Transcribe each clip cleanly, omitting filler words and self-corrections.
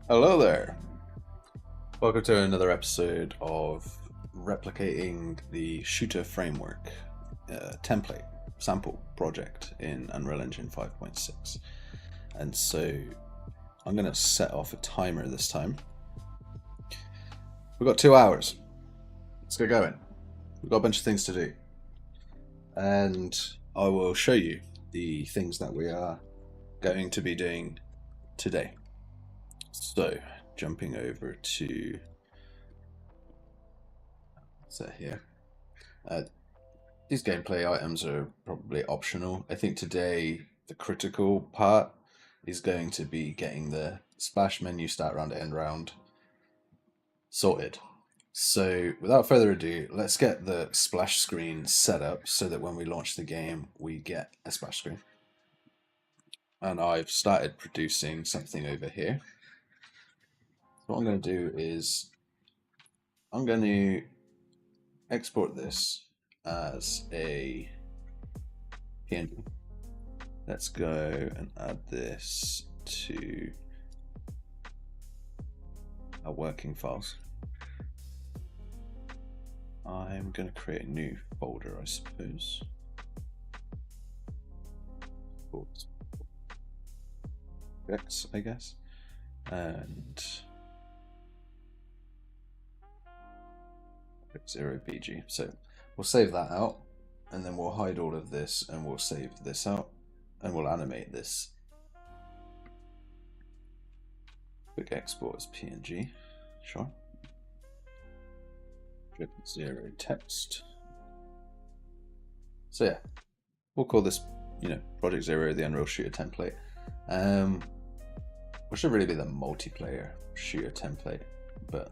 Hello there. Welcome to another episode of replicating the shooter framework template sample project in Unreal Engine 5.6. And so I'm going to set off a timer this time. We've got 2 hours. Let's get going. We've got a bunch of things to do. And I will show you the things that we are going to be doing today. So, jumping over to here. These gameplay items are probably optional. I think today the critical part is going to be getting the splash menu, start round, end round sorted. So without further ado, let's get the splash screen set up so that when we launch the game, we get a splash screen. And I've started producing something over here. What I'm going to do is I'm going to export this as a PNG. Let's go and add this to our working files. I'm going to create a new folder, I suppose. X, I guess. And 0BG. So we'll save that out, and then we'll hide all of this, and we'll save this out, and we'll animate this. Quick export as PNG, sure. 0 text. So yeah, we'll call this, Project Zero, the Unreal Shooter template. It should really be the multiplayer shooter template, but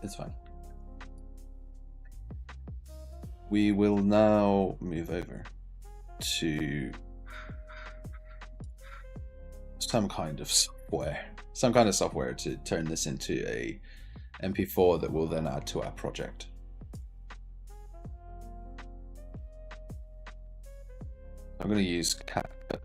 it's fine. We will now move over to some kind of software to turn this into a MP4 that we'll then add to our project. I'm going to use CapCut.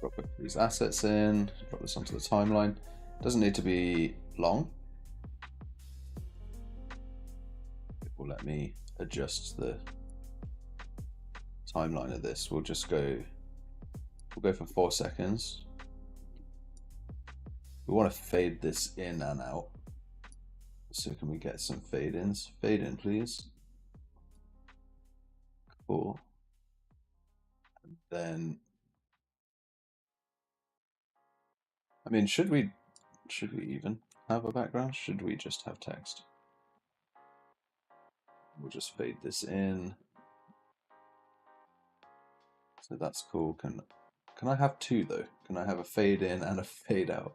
Drop these assets in, drop this onto the timeline. Doesn't need to be long. It will let me adjust the timeline of this. We'll go for 4 seconds. We want to fade this in and out. So can we get some fade ins? Fade in, please. Cool. And then, I mean, should we even have a background? Should we just have text? We'll just fade this in. So that's cool. Can I have two though? Can I have a fade in and a fade out?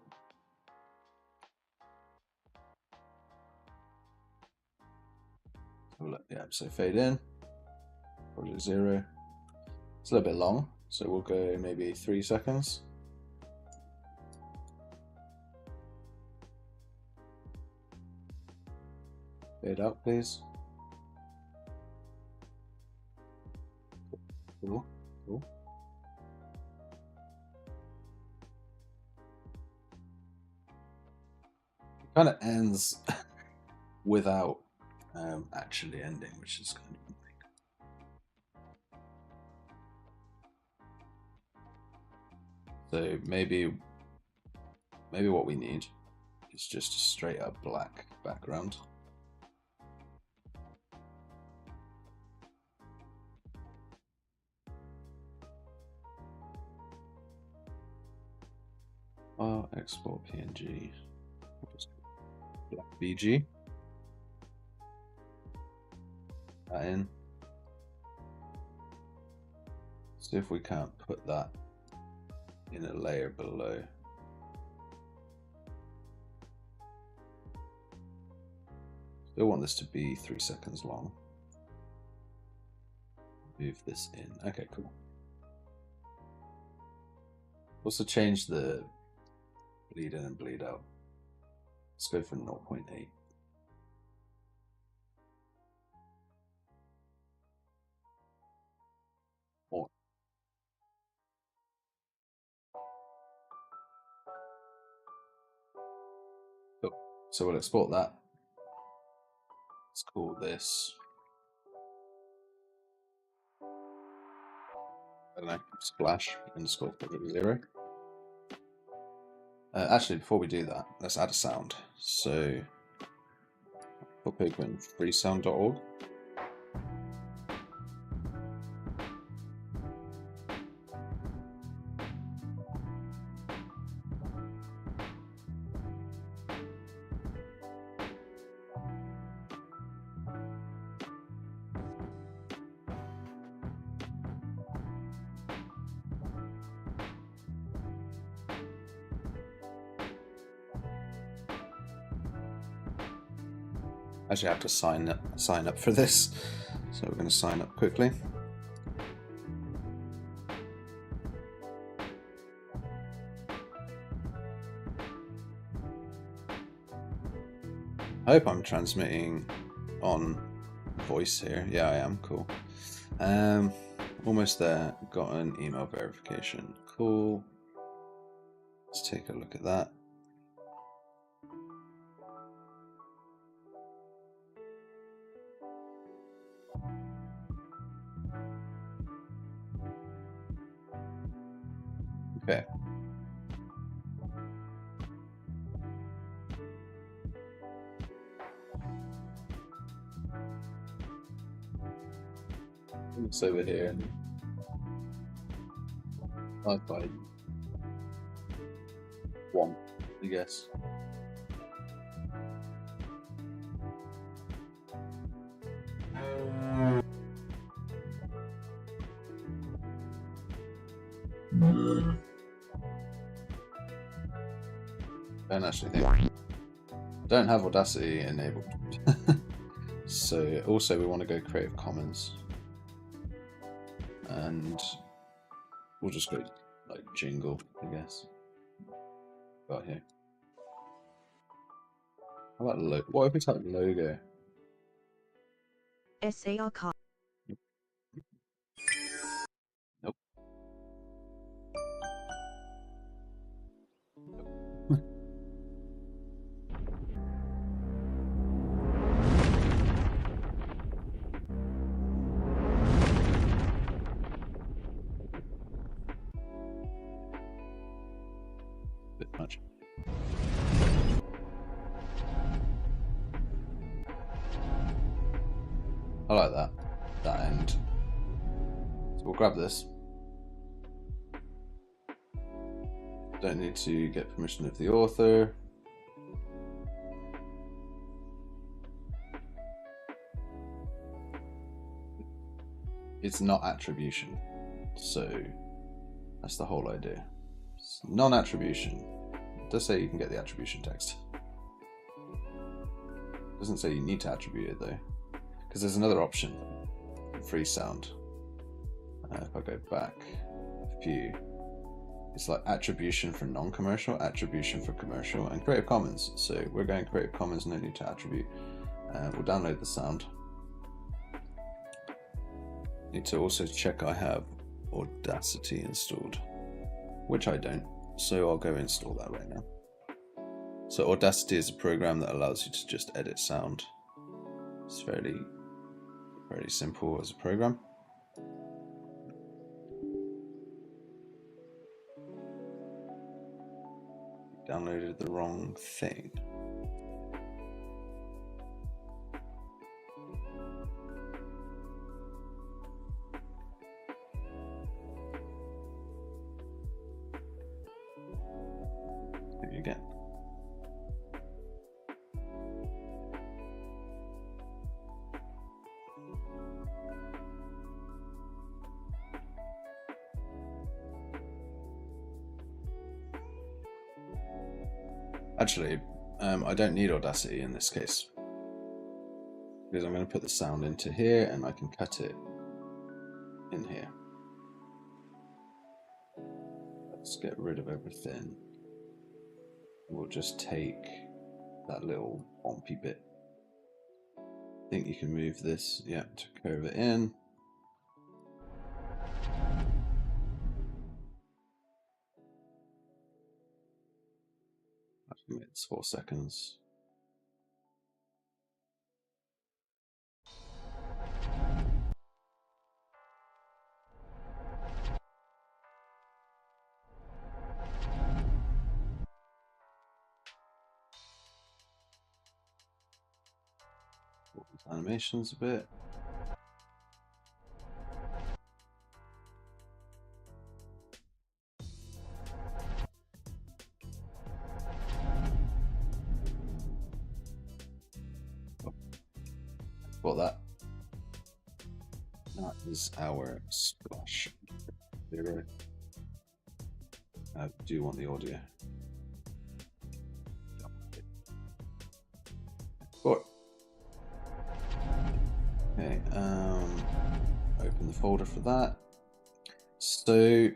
So fade in, Project Zero. It's a little bit long, so we'll go maybe 3 seconds. Fade out, please. Cool. It kind of ends without actually ending, which is kind of annoying. So maybe what we need is just a straight up black background. Export PNG. Black BG. That in. See if we can't put that in a layer below. Still want this to be 3 seconds long. Move this in. Okay, cool. Also change the bleed in and bleed out. Let's go for 0.8. So we'll export that. Let's call this, I don't know, splash underscore 0. Actually, before we do that, let's add a sound. So put paper in freesound.org. Actually, I have to sign up for this, so we're going to sign up quickly. I hope I'm transmitting on voice here. Yeah, I am. Cool. Almost there. Got an email verification. Cool. Let's take a look at that. Okay. It's over here. 5.1, I guess. Don't actually think. I don't have Audacity enabled. So also we want to go Creative Commons. And we'll just go like jingle, I guess. Got here. How about logo? What if we type logo? SAR. Nope. Bit much. I like that end. So we'll grab this. Don't need to get permission of the author. It's not attribution, so that's the whole idea. It's non-attribution. It does say you can get the attribution text. It doesn't say you need to attribute it though, because there's another option, free sound. If I go back a few, it's like attribution for non-commercial, attribution for commercial, and Creative Commons. So we're going Creative Commons, no need to attribute. We'll download the sound. Need to also check I have Audacity installed, which I don't, so I'll go install that right now. So Audacity is a program that allows you to just edit sound. It's fairly simple as a program. Downloaded the wrong thing. Maybe again. Actually, I don't need Audacity in this case, because I'm going to put the sound into here and I can cut it in here. Let's get rid of everything. We'll just take that little bumpy bit. I think you can move this, yeah, to curve it in. Actually, it's 4 seconds. Animations a bit. Got that. That is our splash. I do want the audio. Export. Okay, open the folder for that. So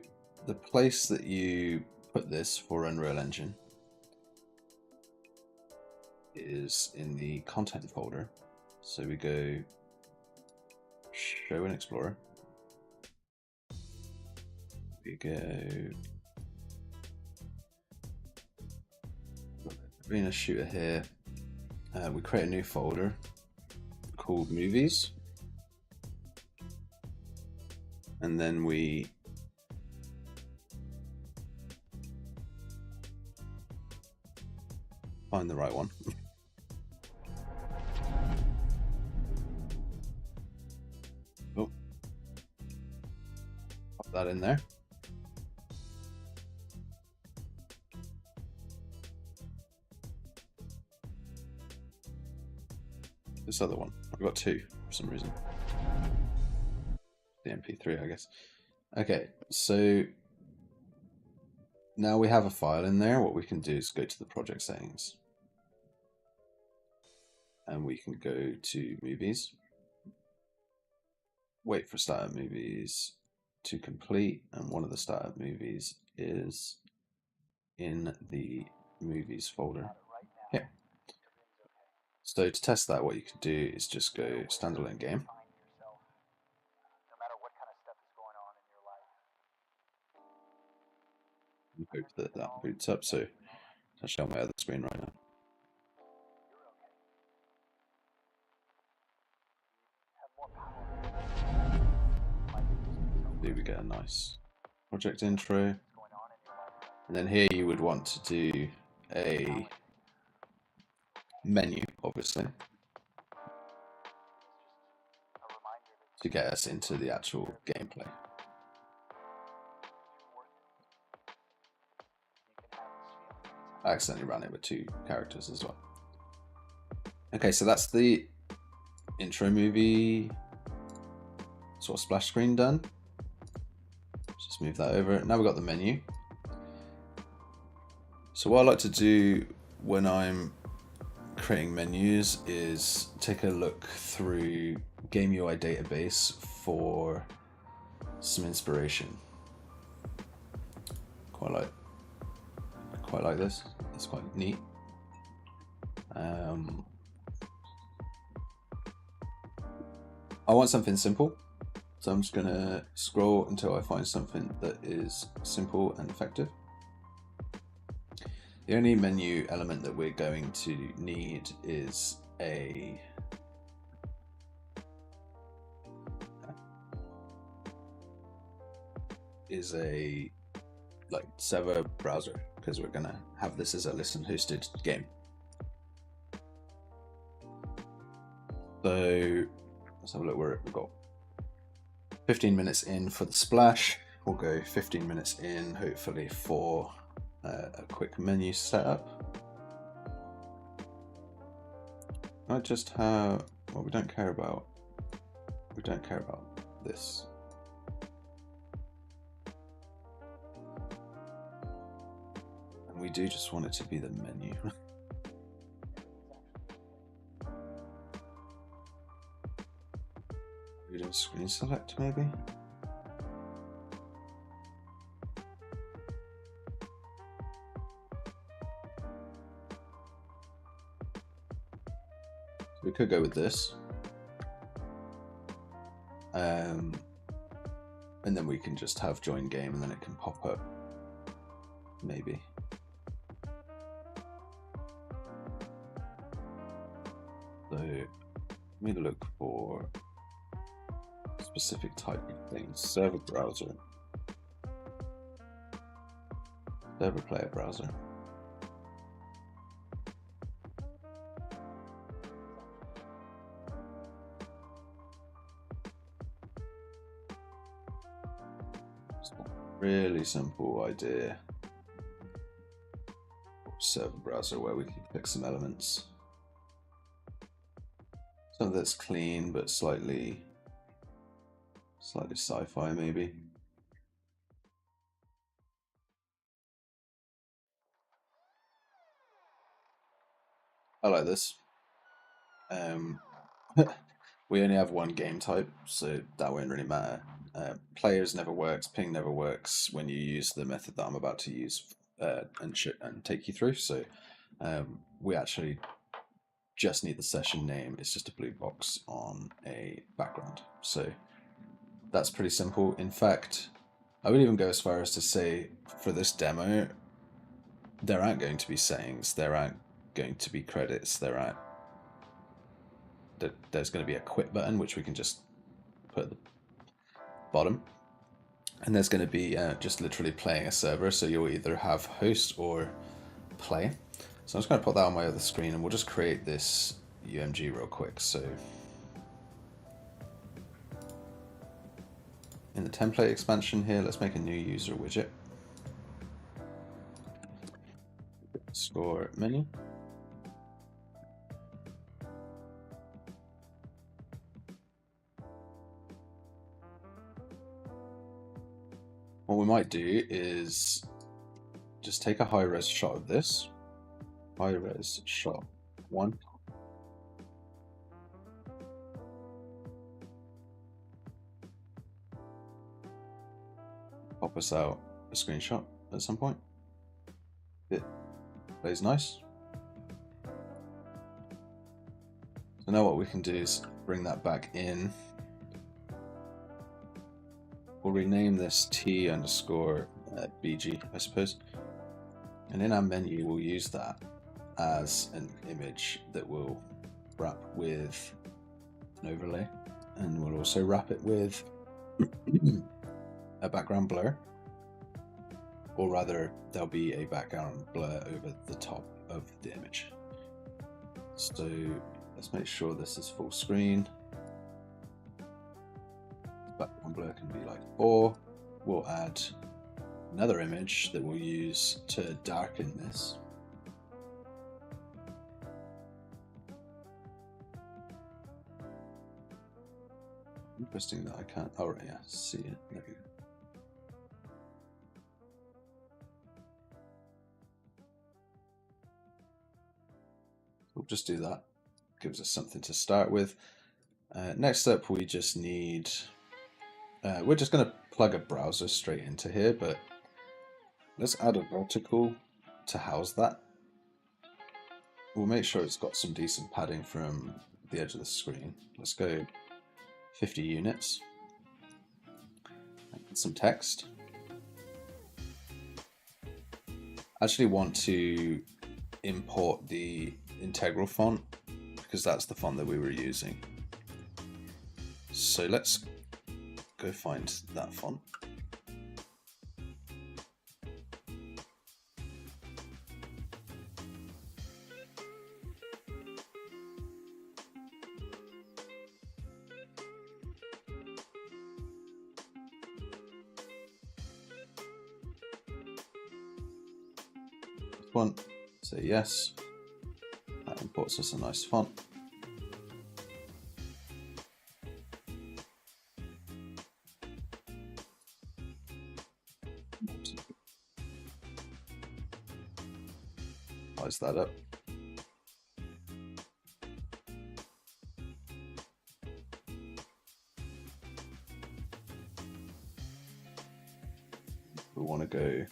the place that you put this for Unreal Engine is in the content folder. So we go show in Explorer. We go Arena Shooter here. We create a new folder called Movies, and then we find the right one. Oh, pop that in there. This other one, I've got two for some reason. The MP3, I guess. Okay, so now we have a file in there. What we can do is go to the project settings, and we can go to Movies, wait for Startup Movies to complete, and one of the Startup Movies is in the Movies folder here. So to test that, what you can do is just go standalone game. And hope that that boots up. So I'll show my other screen right now. Here we get a nice project intro. And then here you would want to do a menu, obviously, to get us into the actual gameplay. I accidentally ran it with two characters as well. Okay, so that's the intro movie sort of splash screen done. Just move that over. Now we've got the menu. So what I like to do when I'm creating menus is take a look through Game UI database for some inspiration. Quite like this. It's quite neat. I want something simple, so I'm just gonna scroll until I find something that is simple and effective. The only menu element that we're going to need is a server browser, because we're gonna have this as a listen hosted game. So let's have a look where we've got 15 minutes in for the splash. We'll go 15 minutes in, hopefully, for a quick menu setup. I just have, well, we don't care about this. And we do just want it to be the menu. We do screen select maybe. We could go with this, and then we can just have join game, and then it can pop up, maybe. So let me look for a specific type of thing. Server browser, server player browser. really simple idea. Server browser where we can pick some elements. Something that's clean but slightly sci-fi maybe. I like this. We only have one game type, so that won't really matter. Players never works, ping never works when you use the method that I'm about to use and take you through. So we actually just need the session name. It's just a blue box on a background. So that's pretty simple. In fact, I would even go as far as to say for this demo, there aren't going to be settings, there aren't going to be credits, there's going to be a quit button, which we can just put at the bottom. And there's going to be just literally playing a server, so you'll either have host or play. So I'm just going to put that on my other screen, and we'll just create this UMG real quick. So in the template expansion here, let's make a new user widget. Score menu. What we might do is just take a high-res shot of this. High-res shot 1. Pop us out a screenshot at some point. It plays nice. So now what we can do is bring that back in. We'll rename this T_BG, I suppose. And in our menu, we'll use that as an image that will wrap with an overlay. And we'll also wrap it with a background blur. Or rather, there'll be a background blur over the top of the image. So let's make sure this is full screen. Background blur can be like 4. We'll add another image that we'll use to darken this. Interesting that I can't. Oh, yeah, see it. There we go. We'll just do that. Gives us something to start with. Next up, we just need. We're just going to plug a browser straight into here, but let's add a vertical to house that. We'll make sure it's got some decent padding from the edge of the screen. Let's go 50 units. Some text. I actually want to import the integral font because that's the font that we were using. So let's go find that font. One, say yes. That imports us a nice font. Size that up. We want to go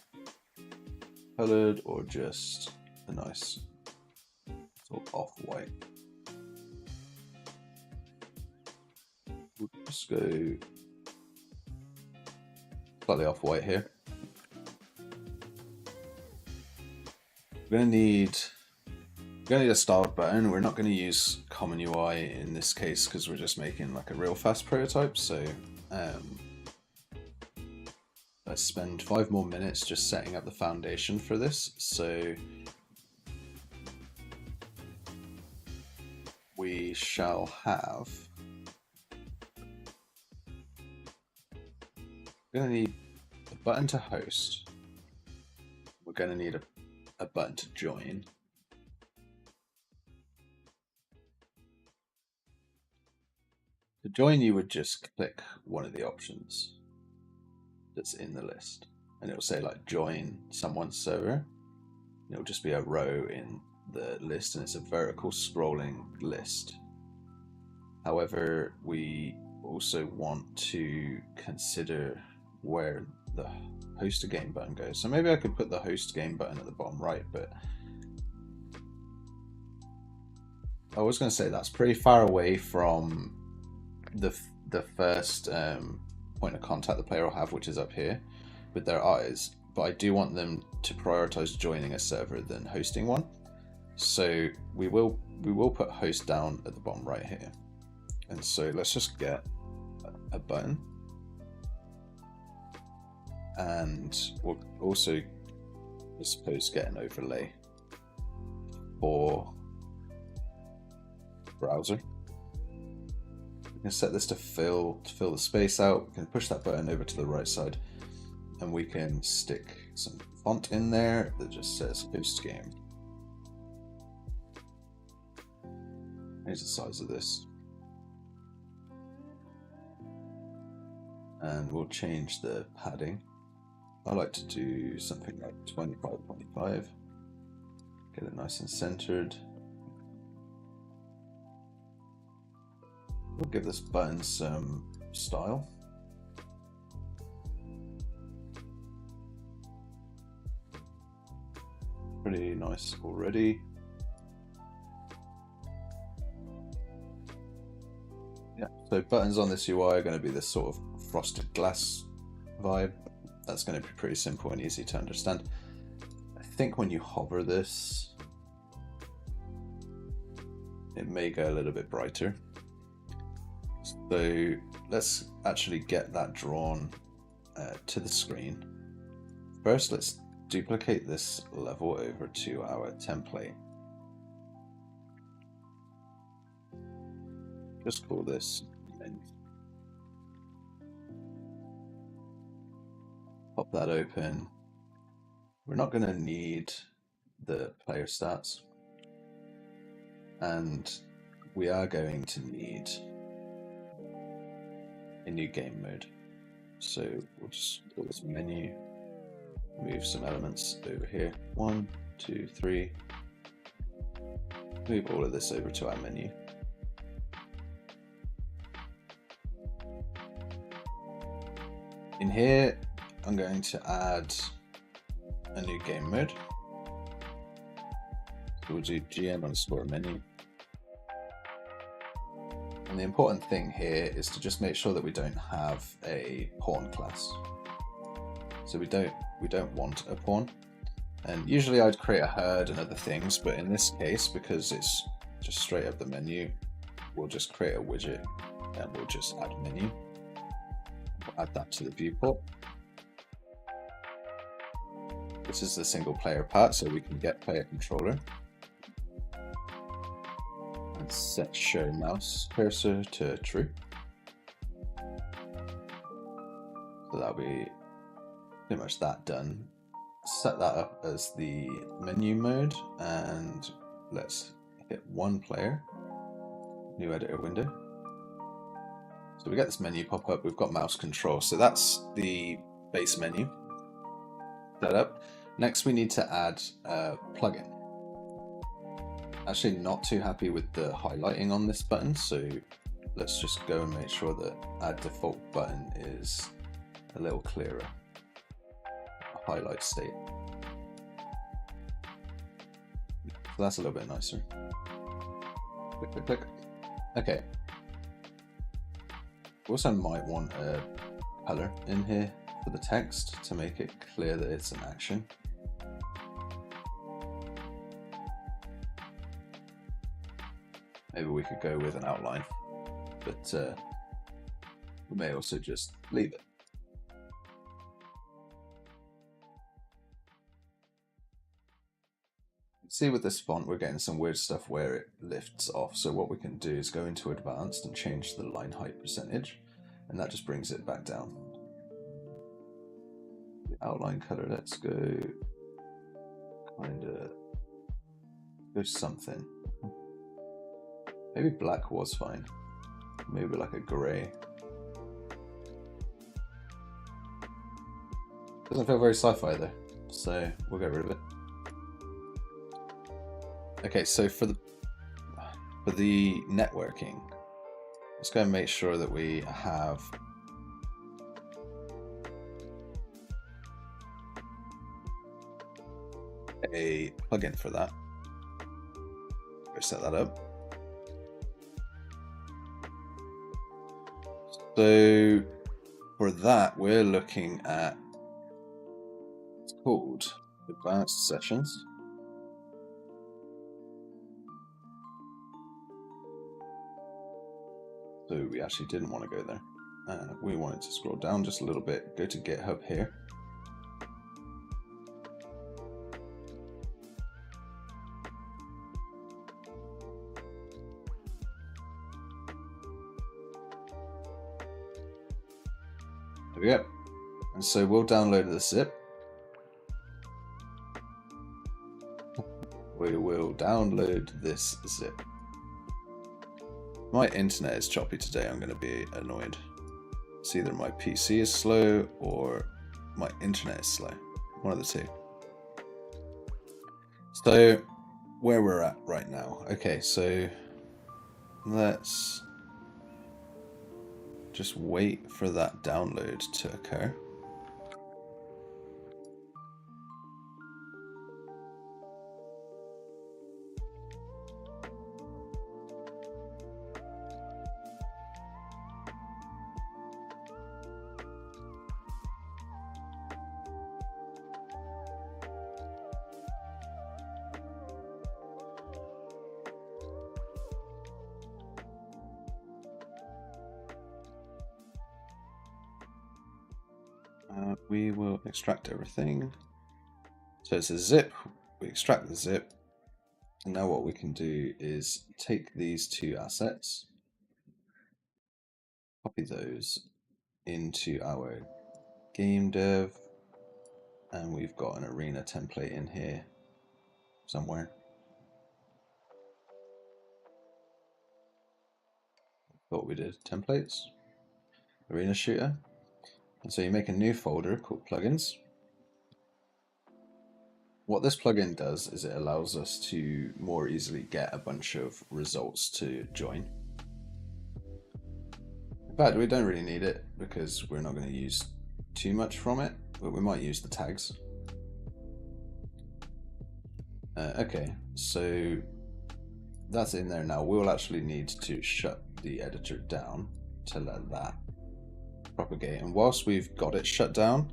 colored or just a nice sort of off-white. We'll just go slightly off-white here. We're going to need a styled button. We're not going to use common UI in this case because we're just making like a real fast prototype. So let's spend 5 more minutes just setting up the foundation for this. So we shall have. We're going to need a button to host, we're going to need a button to join. To join, you would just click one of the options that's in the list, and it'll say like join someone's server. It'll just be a row in the list, and it's a vertical scrolling list. However, we also want to consider where the host a game button goes. So maybe I could put the host game button at the bottom right, but I was going to say that's pretty far away from the first point of contact the player will have, which is up here with their eyes. But I do want them to prioritize joining a server than hosting one. So we will put host down at the bottom right here. And so let's just get a button. And we'll also, I suppose, get an overlay for browser. We can set this to fill the space out. We can push that button over to the right side, and we can stick some font in there that just says host game. Here's the size of this. And we'll change the padding. I like to do something like 25.5. Get it nice and centered. We'll give this button some style. Pretty nice already. Yeah, so buttons on this UI are going to be this sort of frosted glass vibe. That's going to be pretty simple and easy to understand. I think when you hover this, it may go a little bit brighter. So let's actually get that drawn to the screen. First, let's duplicate this level over to our template. Just call this menu. Pop that open. We're not going to need the player stats, and we are going to need a new game mode. So we'll just call this menu, move some elements over here. 1, 2, 3. Move all of this over to our menu. In here, I'm going to add a new game mode. So we'll do GM_menu. And the important thing here is to just make sure that we don't have a pawn class. So we don't want a pawn. And usually I'd create a herd and other things, but in this case, because it's just straight up the menu, we'll just create a widget and we'll just add menu. We'll add that to the viewport. This is the single player part, so we can get player controller. And set show mouse cursor to true. So that'll be pretty much that done. Set that up as the menu mode, and let's hit one player, new editor window. So we get this menu pop up, we've got mouse control, so that's the base menu set up. Next we need to add a plugin. Actually not too happy with the highlighting on this button, so let's just go and make sure that our default button is a little clearer. A highlight state. So that's a little bit nicer. Click, click, click. Okay. We also might want a color in here for the text to make it clear that it's an action. Maybe we could go with an outline, but we may also just leave it. See, with this font, we're getting some weird stuff where it lifts off. So what we can do is go into advanced and change the line height percentage, and that just brings it back down. The outline color, let's go kind of go something. Maybe black was fine. Maybe like a gray. Doesn't feel very sci-fi though, so we'll get rid of it. Okay, so for the networking, let's go and make sure that we have a plugin for that. Go set that up. So for that, we're looking at, it's called Advanced Sessions. So we actually didn't want to go there. We wanted to scroll down just a little bit, go to GitHub here. There we go. And so we'll download the zip. We will download this zip. My internet is choppy today, I'm going to be annoyed. It's either my PC is slow or my internet is slow. One of the two. So, where we're at right now. Okay, so let's just wait for that download to occur. We will extract everything. So it's a zip, we extract the zip, and now what we can do is take these two assets, copy those into our game dev, and we've got an arena template in here somewhere. Thought we did templates, arena shooter. And so you make a new folder called plugins. What this plugin does is it allows us to more easily get a bunch of results to join. In fact, we don't really need it because we're not going to use too much from it, but we might use the tags. Okay, so that's in there now. We'll actually need to shut the editor down to let that propagate. And whilst we've got it shut down,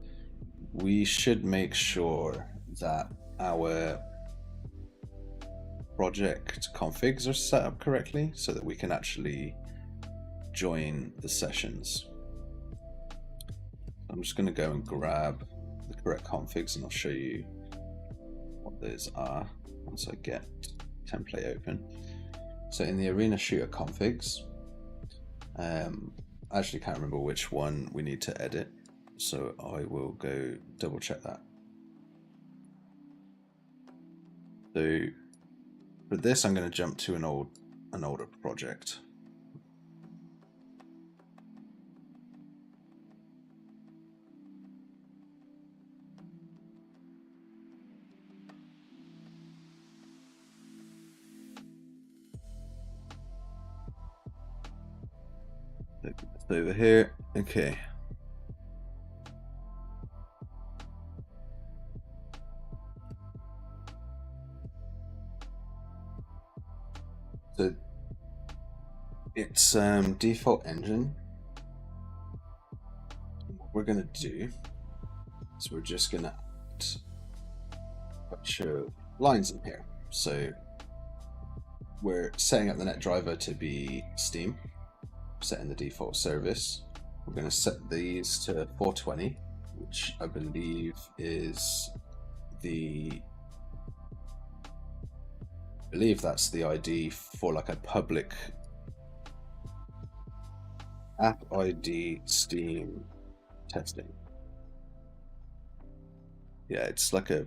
we should make sure that our project configs are set up correctly so that we can actually join the sessions. I'm just going to go and grab the correct configs and I'll show you what those are once I get template open. So in the arena shooter configs, I actually can't remember which one we need to edit, so I will go double check that. So for this, I'm going to jump to an older project. Over here, okay. So it's default engine. What we're gonna do is we're just gonna add a bunch of lines in here. So we're setting up the net driver to be Steam. Setting the default service. We're going to set these to 420, which I believe is that's the ID for like a public app ID Steam testing. Yeah, it's like a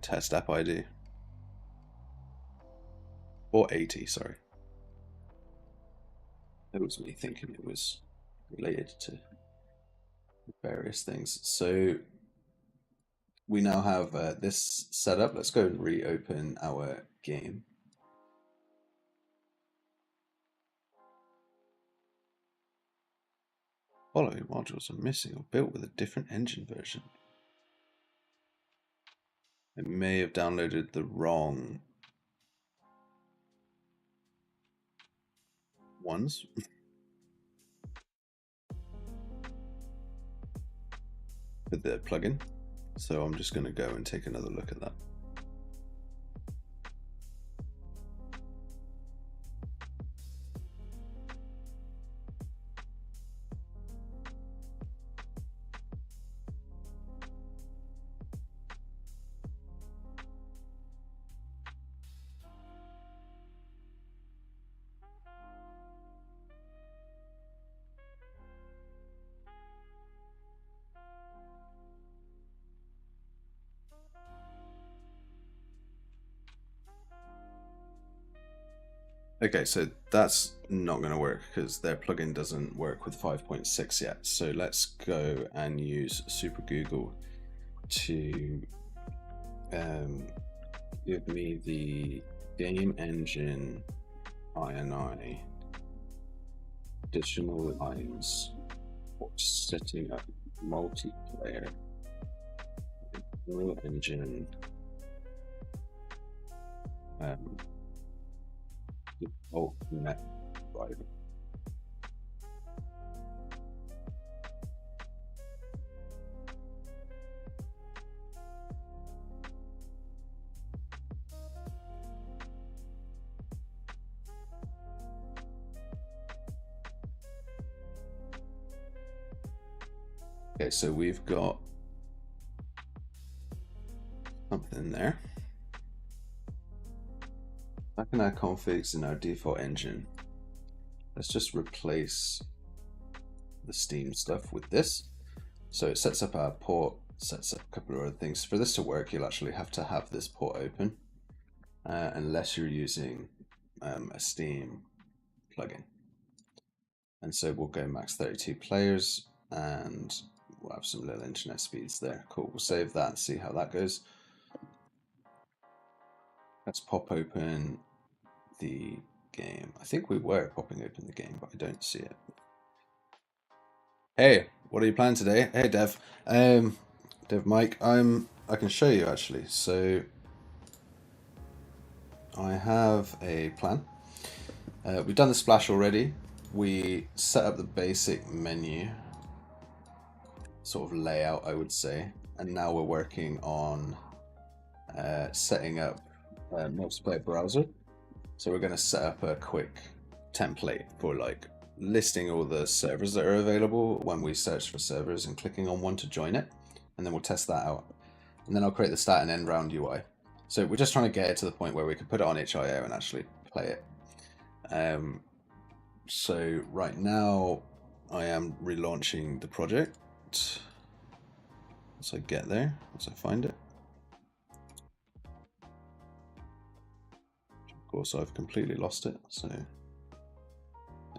test app ID. 480, sorry. It was me thinking it was related to various things. So we now have this set up. Let's go and reopen our game. Following modules are missing or built with a different engine version. It may have downloaded the wrong ones. With the plugin. So I'm just going to go and take another look at that. Okay, so that's not going to work because their plugin doesn't work with 5.6 yet. So let's go and use Super Google to give me the game engine INI additional lines for setting up multiplayer new engine default net driver. Okay, so we've got something there. Back in our configs in our default engine, let's just replace the Steam stuff with this. So it sets up our port, sets up a couple of other things. For this to work, you'll actually have to have this port open, unless you're using a Steam plugin. And so we'll go max 32 players, and we'll have some little internet speeds there. Cool, we'll save that and see how that goes. Let's pop open the game. I think we were popping open the game, but I don't see it. Hey, what are you planning today? Hey, Dev. Dev Mike, I can show you actually. So I have a plan. We've done the splash already. We set up the basic menu sort of layout, I would say, and now we're working on setting up a multiplayer browser. So we're going to set up a quick template for like listing all the servers that are available when we search for servers and clicking on one to join it, and then we'll test that out. And then I'll create the start and end round UI. So we're just trying to get it to the point where we can put it on HIO and actually play it. So right now I am relaunching the project. Once I get there, once I find it. Of course, I've completely lost it, so there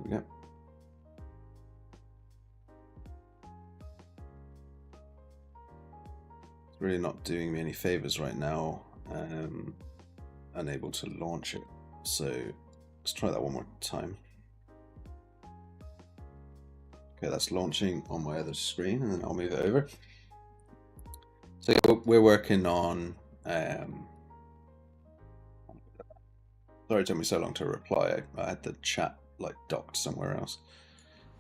we go. It's really not doing me any favors right now. Unable to launch it. So let's try that one more time. Okay, that's launching on my other screen, and then I'll move it over. So we're working on. Sorry it took me so long to reply. I had the chat like docked somewhere else.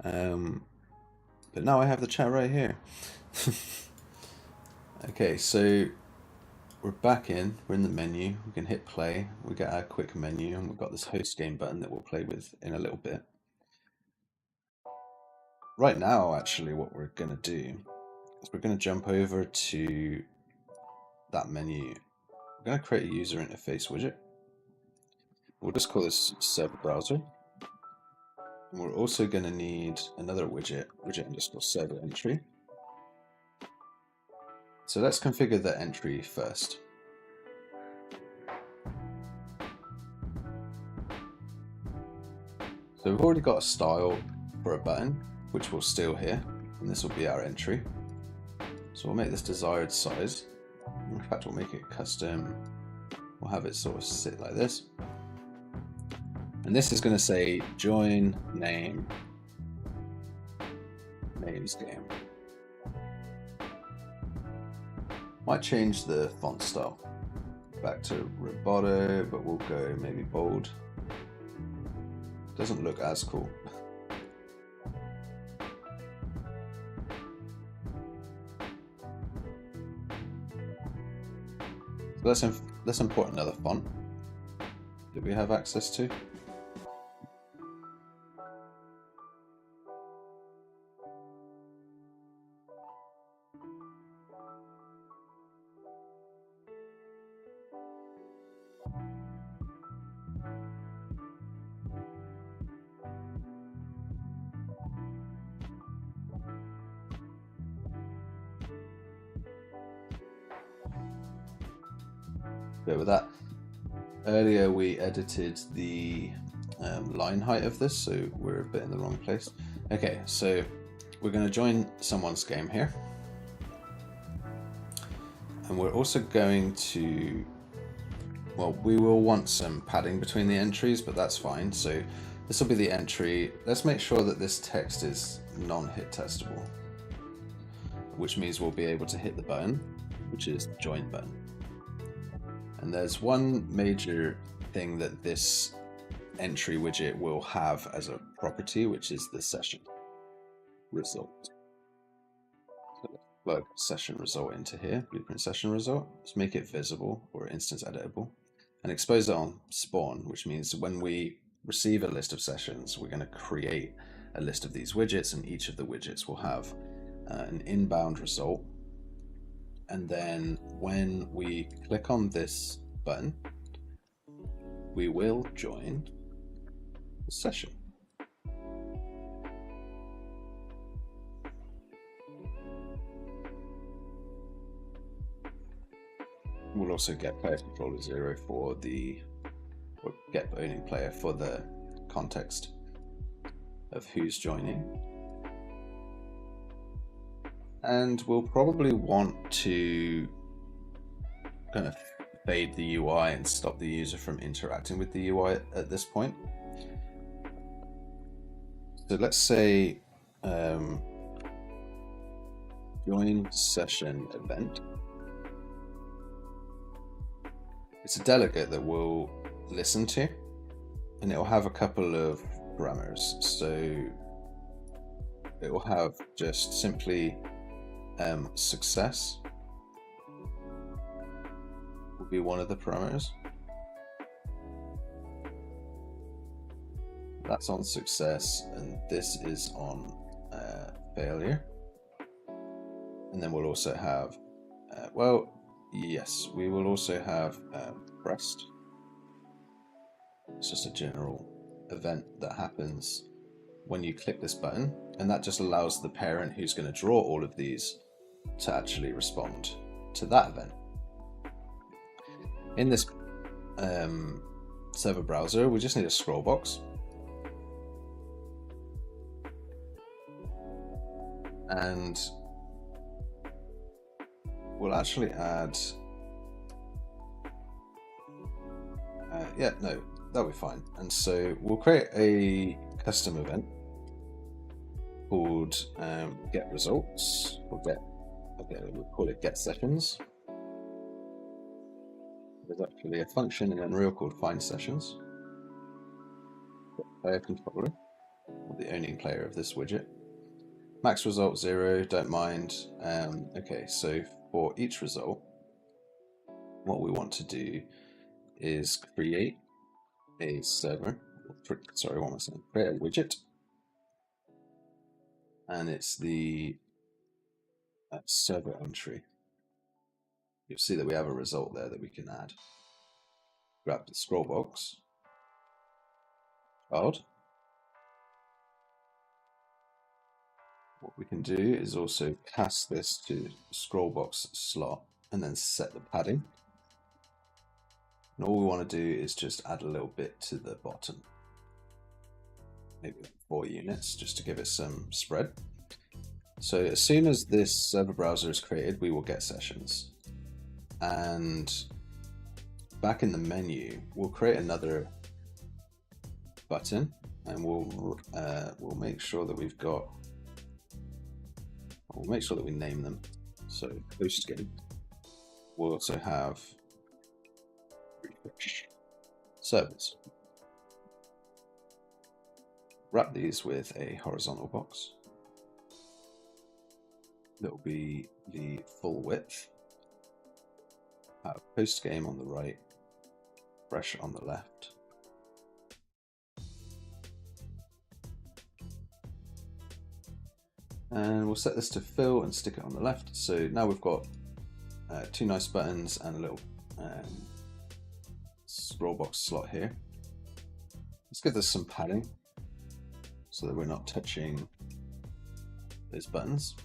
But now I have the chat right here. Okay, so we're back in. We're in the menu. We can hit play. We get our quick menu, and we've got this host game button that we'll play with in a little bit. Right now, actually, what we're going to do is we're going to jump over to that menu. We're going to create a user interface widget. We'll just call this server browser. And we're also going to need another widget, widget underscore server entry. So let's configure the entry first. So we've already got a style for a button, which we'll steal here, and this will be our entry. So we'll make this desired size. In fact, we'll make it custom. We'll have it sort of sit like this. And this is going to say join name names game. Might change the font style back to Roboto, but we'll go maybe bold. Doesn't look as cool. So let's import another font that we have access to. With that, earlier we edited the line height of this, so we're a bit in the wrong place. Okay, so we're going to join someone's game here, and we're also going to, well, we will want some padding between the entries, but that's fine. So this will be the entry. Let's make sure that this text is non-hit testable, which means we'll be able to hit the button, which is the join button. And there's one major thing that this entry widget will have as a property, which is the session result. So let's plug session result into here, blueprint session result. Let's make it visible or instance editable and expose it on spawn, which means when we receive a list of sessions, we're going to create a list of these widgets, and each of the widgets will have an inbound result. And then when we click on this button, we will join the session. We'll also get player controller 0 for the, or get owning player for the context of who's joining. And we'll probably want to kind of fade the UI and stop the user from interacting with the UI at this point. So let's say join session event. It's a delegate that we'll listen to, and it will have a couple of parameters. So it will have just simply success will be one of the parameters. That's on success, and this is on failure. And then we'll also have, well, yes, we will also have pressed. It's just a general event that happens when you click this button, and that just allows the parent who's going to draw all of these to actually respond to that event. In this server browser, we just need a scroll box. And we'll actually add, yeah, no, that'll be fine. And so we'll create a custom event called get results, or we'll call it get sessions. There's actually a function in Unreal called find sessions. Player controller, or the owning player of this widget. Max result 0, don't mind. Okay, so for each result, what we want to do is create a server, sorry, what am I saying? Create a widget. And it's the server entry. You'll see that we have a result there that we can add. Grab the scroll box, child, What we can do is also cast this to scroll box slot and then set the padding. And all we want to do is just add a little bit to the bottom. Maybe 4 units just to give it some spread. So as soon as this server browser is created, we will get sessions. And back in the menu, we'll create another button, and we'll make sure that we've got. We'll make sure that we name them. So host game. We'll also have refresh servers. Wrap these with a horizontal box. That will be the full width. Have host game on the right, fresh on the left. And we'll set this to fill and stick it on the left. So now we've got 2 nice buttons and a little scroll box slot here. Let's give this some padding so that we're not touching those buttons.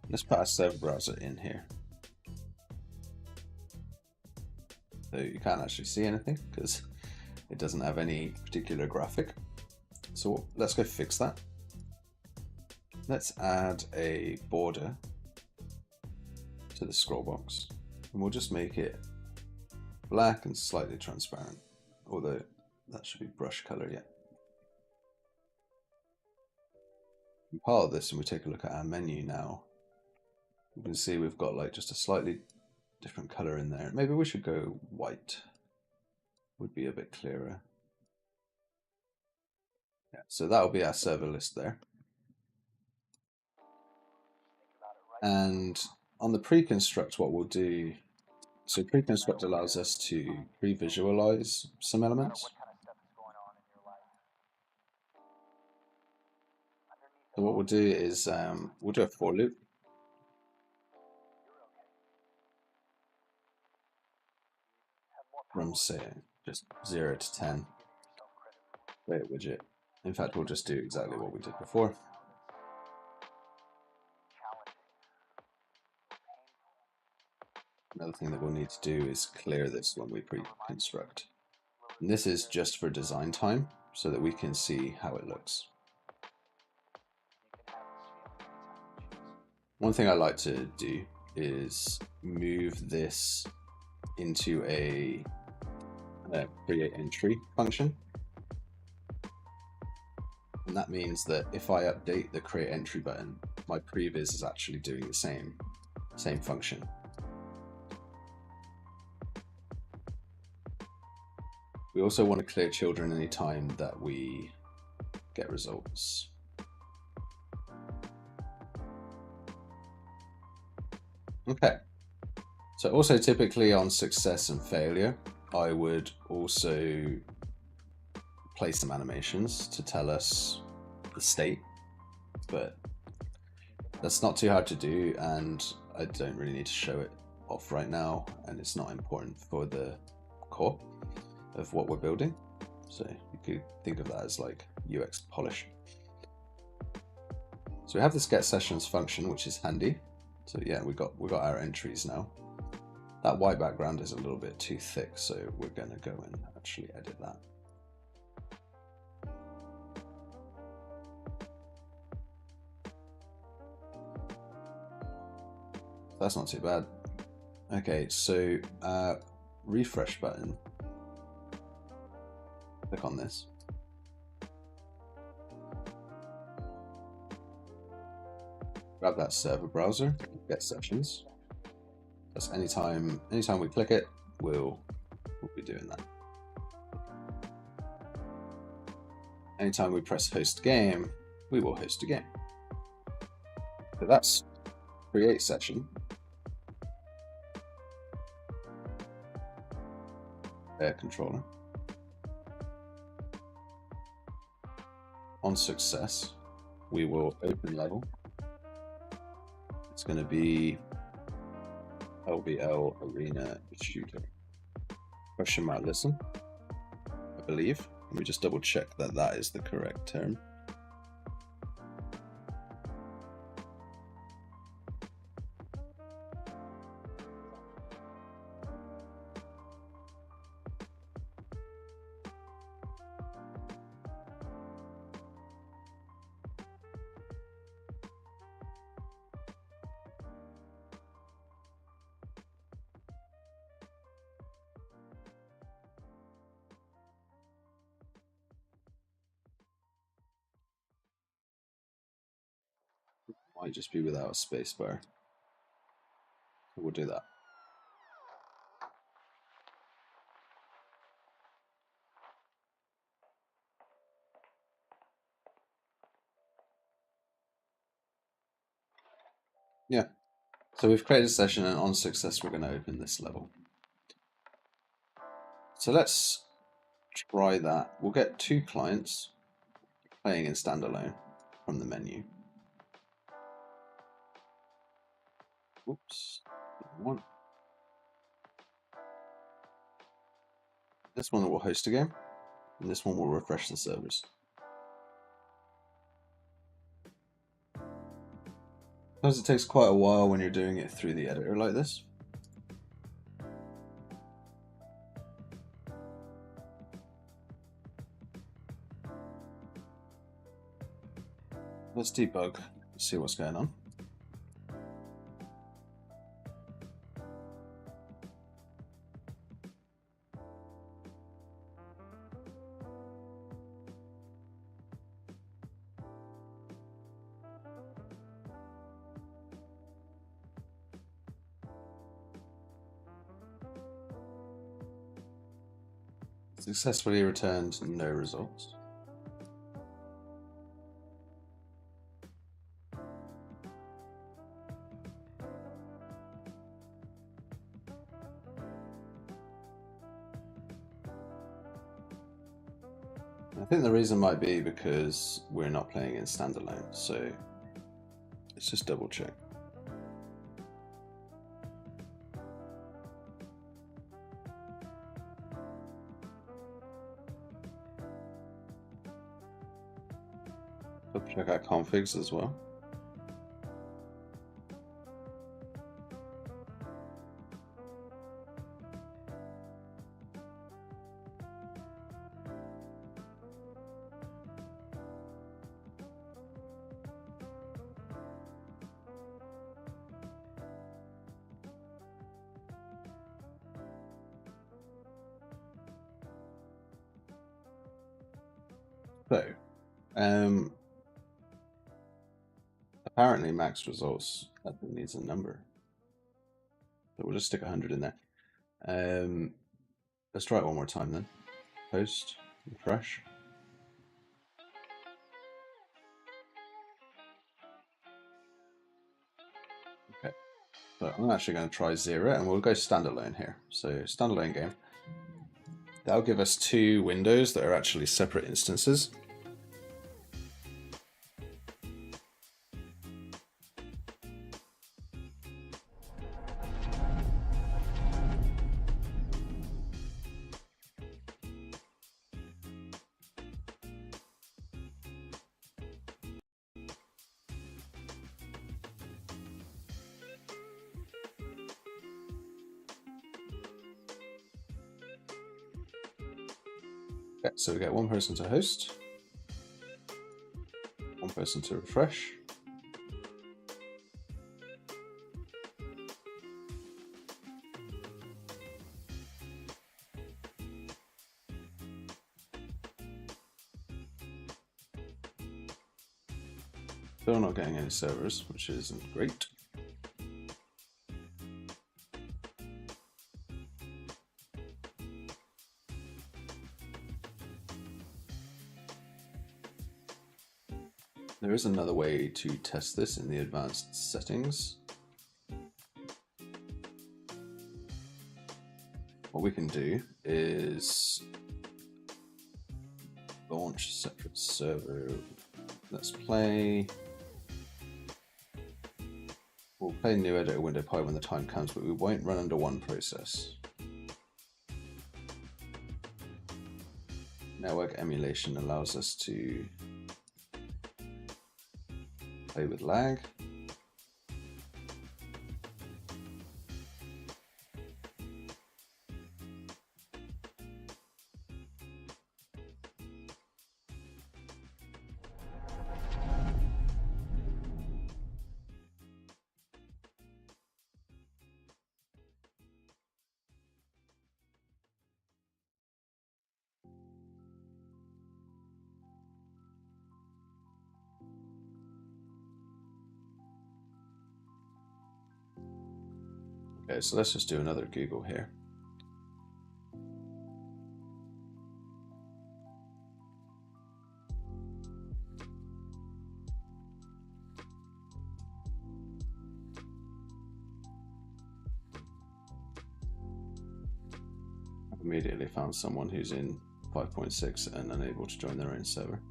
Let's put our server browser in here. So you can't actually see anything because it doesn't have any particular graphic. So let's go fix that. Let's add a border to the scroll box, and we'll just make it black and slightly transparent, although that should be brush color yet. Compile this and we take a look at our menu now. You can see we've got like just a slightly different color in there. Maybe we should go white, would be a bit clearer. Yeah, so that'll be our server list there. And on the pre-construct, what we'll do, so pre-construct allows us to pre-visualize some elements. So what we'll do is we'll do a for loop. From say just 0 to 10. Create a widget. In fact, we'll just do exactly what we did before. Another thing that we'll need to do is clear this when we pre-construct. And this is just for design time so that we can see how it looks. One thing I like to do is move this into a create entry function. And that means that if I update the create entry button, my previs is actually doing the same function. We also want to clear children anytime that we get results. Okay. So also typically on success and failure, I would also play some animations to tell us the state, but that's not too hard to do, and I don't really need to show it off right now, and it's not important for the core of what we're building. So you could think of that as like UX polish. So we have this get sessions function, which is handy. So yeah, we got our entries now. That white background is a little bit too thick, so we're going to go and actually edit that. That's not too bad. Okay, so refresh button. Click on this. Grab that server browser, get sessions. That's anytime we click it, we'll be doing that. Anytime we press host game, we will host a game. So that's create session. Air controller. On success, we will open level. It's going to be LBL Arena Shooter. Question mark listen, I believe. Let me just double check that that is the correct term. Might just be without a spacebar. So we'll do that. Yeah. So we've created a session, and on success, we're going to open this level. So let's try that. We'll get 2 clients playing in standalone from the menu. Oops. One. This one will host a game, and this one will refresh the servers. Because it takes quite a while when you're doing it through the editor like this. Let's debug, see what's going on. Successfully returned no results. I think the reason might be because we're not playing in standalone, so let's just double check. Double check our configs as well. So, apparently max results needs a number. So we'll just stick 100 in there. Let's try it one more time then. Post, refresh. Okay, so I'm actually going to try 0, and we'll go standalone here. So standalone game. That'll give us 2 windows that are actually separate instances. Okay, so we get 1 person to host, 1 person to refresh. Still not getting any servers, which isn't great. There is another way to test this in the advanced settings. What we can do is launch separate server. Let's play. We'll play new editor window pi when the time comes, but we won't run under one process. Network emulation allows us to play with lag. Okay, so let's just do another Google here. Immediately found someone who's in 5.6 and unable to join their own server.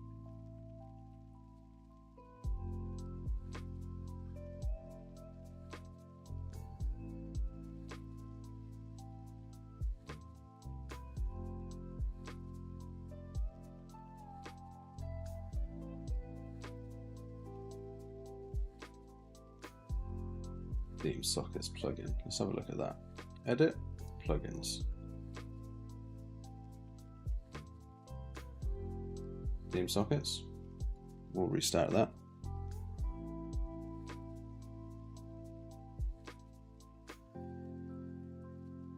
Theme sockets plugin. Let's have a look at that. Edit plugins. Theme sockets. We'll restart that.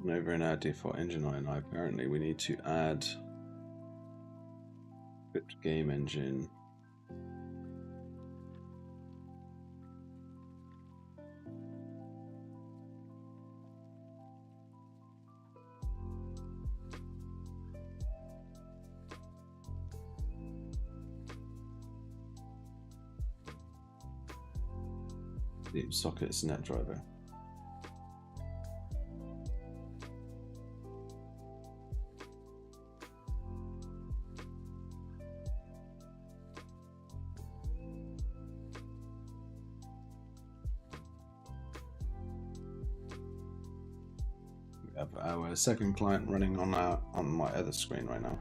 And over in our default engine INI, apparently we need to add script game engine. Theme sockets net driver. We have our second client running on my other screen right now.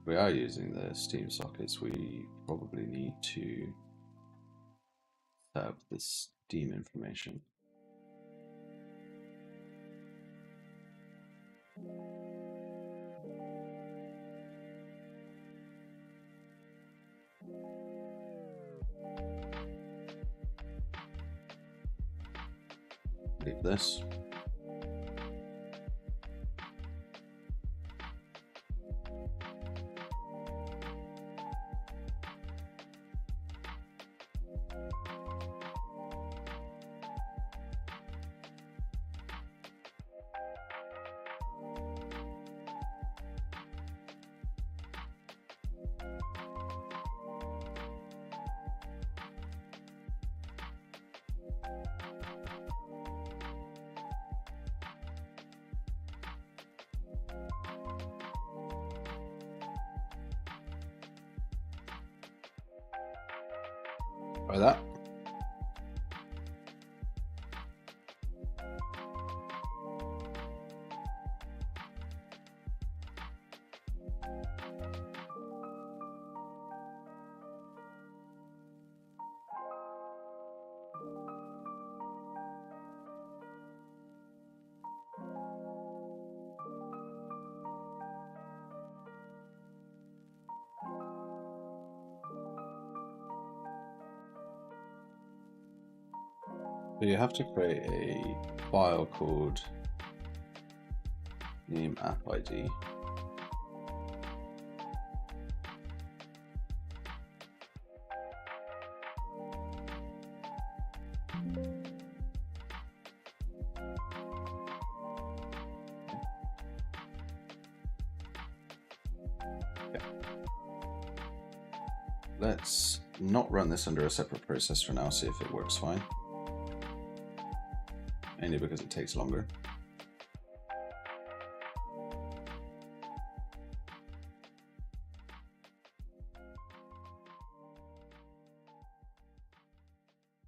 We are using the Steam sockets. We probably need to set up the Steam information. Leave this. Try that. So you have to create a file called name app ID. Okay. Let's not run this under a separate process for now, see if it works fine. Mainly because it takes longer.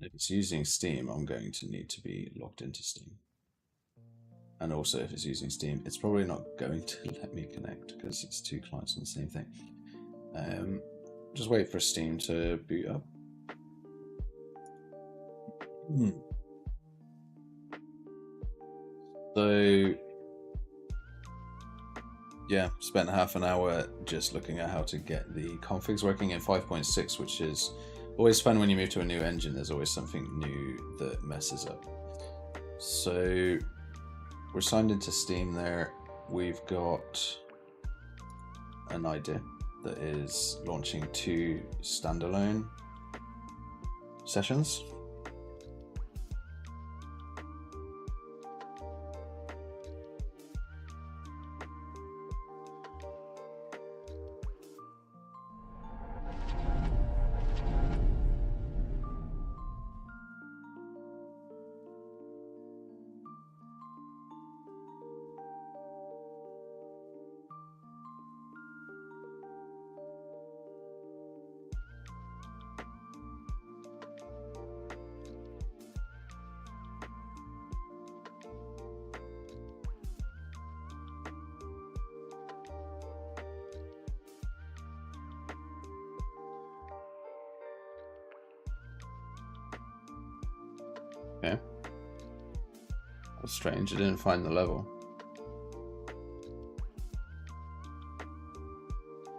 If it's using Steam, I'm going to need to be logged into Steam. And also if it's using Steam, it's probably not going to let me connect because it's two clients on the same thing. Just wait for Steam to boot up. So, yeah, spent half an hour just looking at how to get the configs working in 5.6, which is always fun when you move to a new engine. There's always something new that messes up. So, we're signed into Steam there. We've got an idea that is launching 2 standalone sessions. Okay. That's strange, I didn't find the level.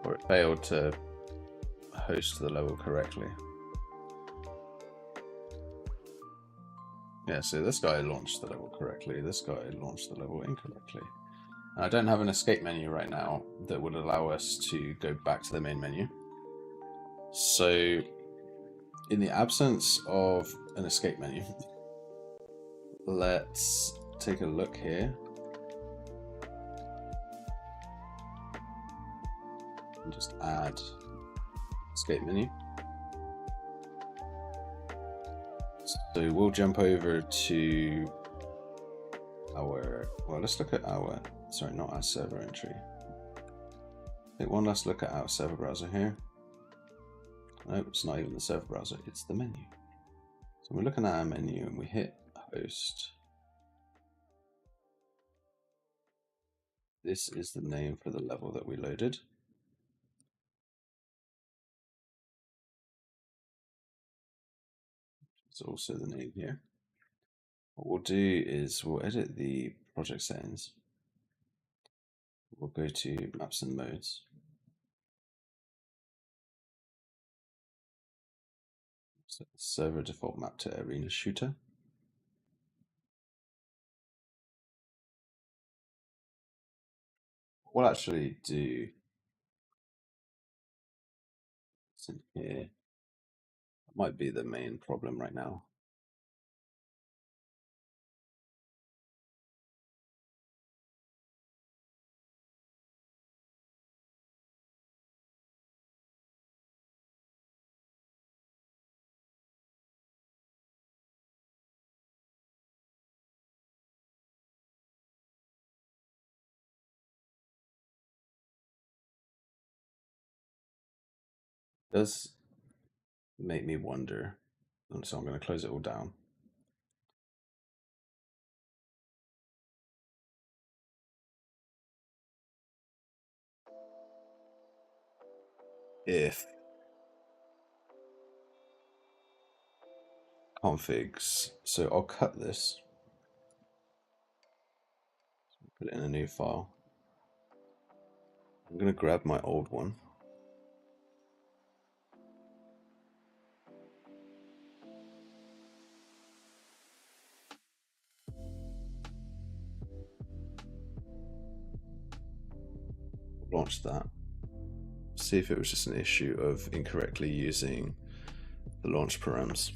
Or it failed to host the level correctly. Yeah, so this guy launched the level correctly, this guy launched the level incorrectly. And I don't have an escape menu right now that would allow us to go back to the main menu. So, in the absence of an escape menu, let's take a look here. And just add escape menu. So we'll jump over to our, well, let's look at our, sorry, not our server entry. Take one last look at our server browser here. No, it's not even the server browser, it's the menu. So we're looking at our menu and we hit host. This is the name for the level that we loaded. It's also the name here. What we'll do is we'll edit the project settings. We'll go to maps and modes. Set the server default map to arena shooter. We'll actually do this in here. That might be the main problem right now. It does make me wonder, so I'm going to close it all down. If configs, so I'll cut this, put it in a new file. I'm going to grab my old one. Launch that. See if it was just an issue of incorrectly using the launch params.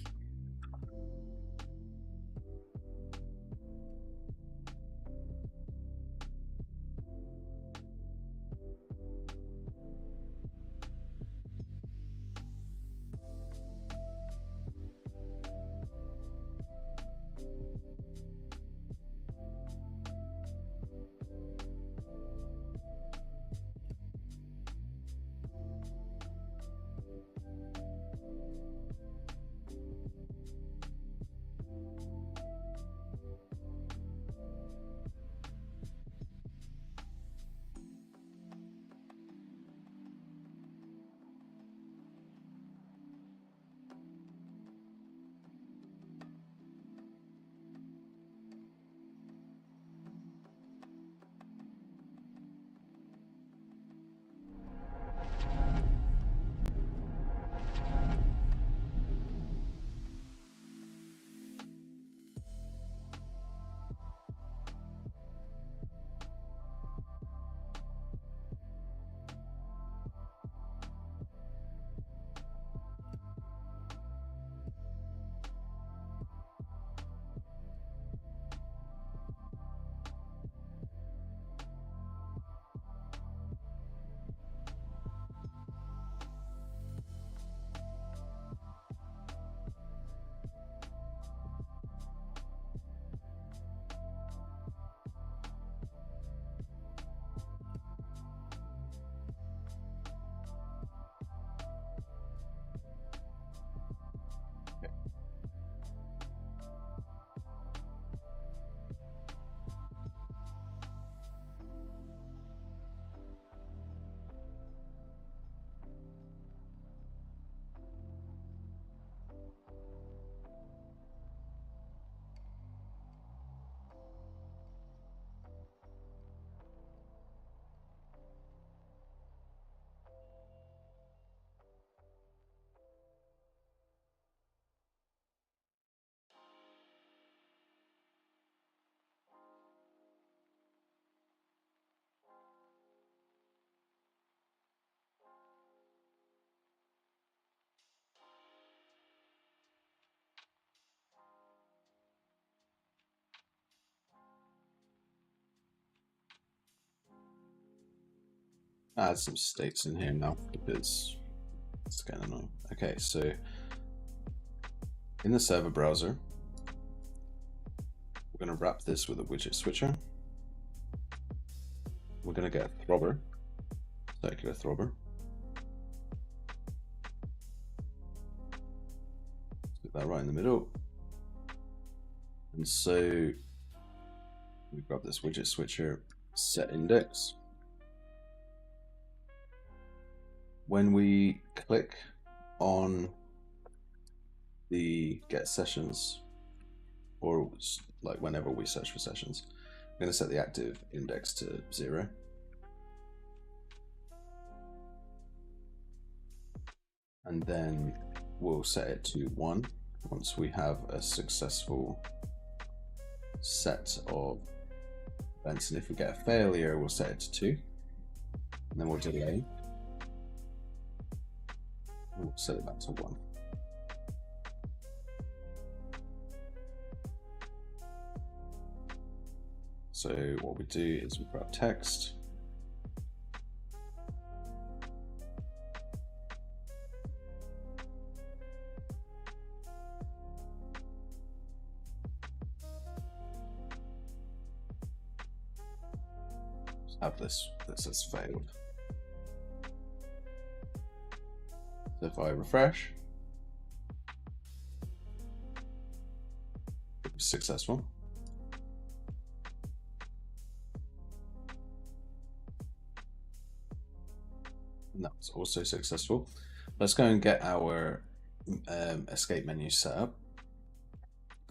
add some states in here now because it's kind of annoying. Okay, so in the server browser, we're going to wrap this with a widget switcher. We're going to get a throbber, circular throbber. Put that right in the middle. And so we grab this widget switcher, set index. When we click on the get sessions, or like whenever we search for sessions, I'm going to set the active index to 0. And then we'll set it to 1 once we have a successful set of events. And if we get a failure, we'll set it to 2. And then we'll delay. We'll set it back to 1. So what we do is we grab text. Have this has failed. So if I refresh, it was successful. And that was also successful. Let's go and get our escape menu set up.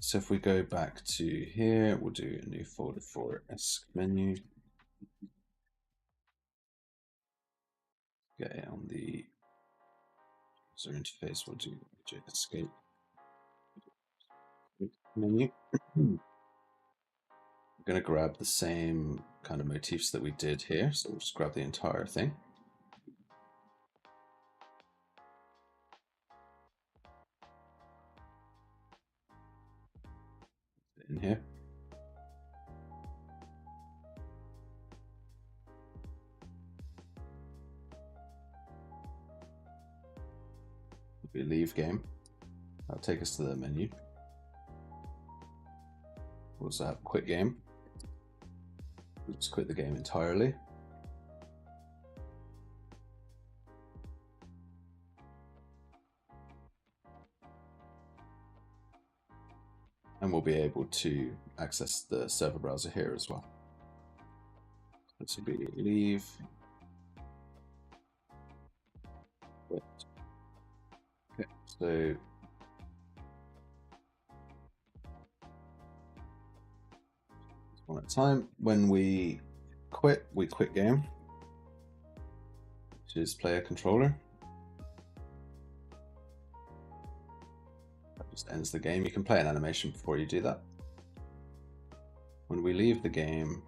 So if we go back to here, we'll do a new folder for escape menu. Get it on the user interface, we'll do escape menu. I'm going to grab the same kind of motifs that we did here, so we'll just grab the entire thing. In here. We leave game. That'll take us to the menu. We'll also have quit game. We'll just quit the game entirely. And we'll be able to access the server browser here as well. This will be leave. Quit. Okay, so one at a time. When we quit game, which is player controller. That just ends the game. You can play an animation before you do that. When we leave the game,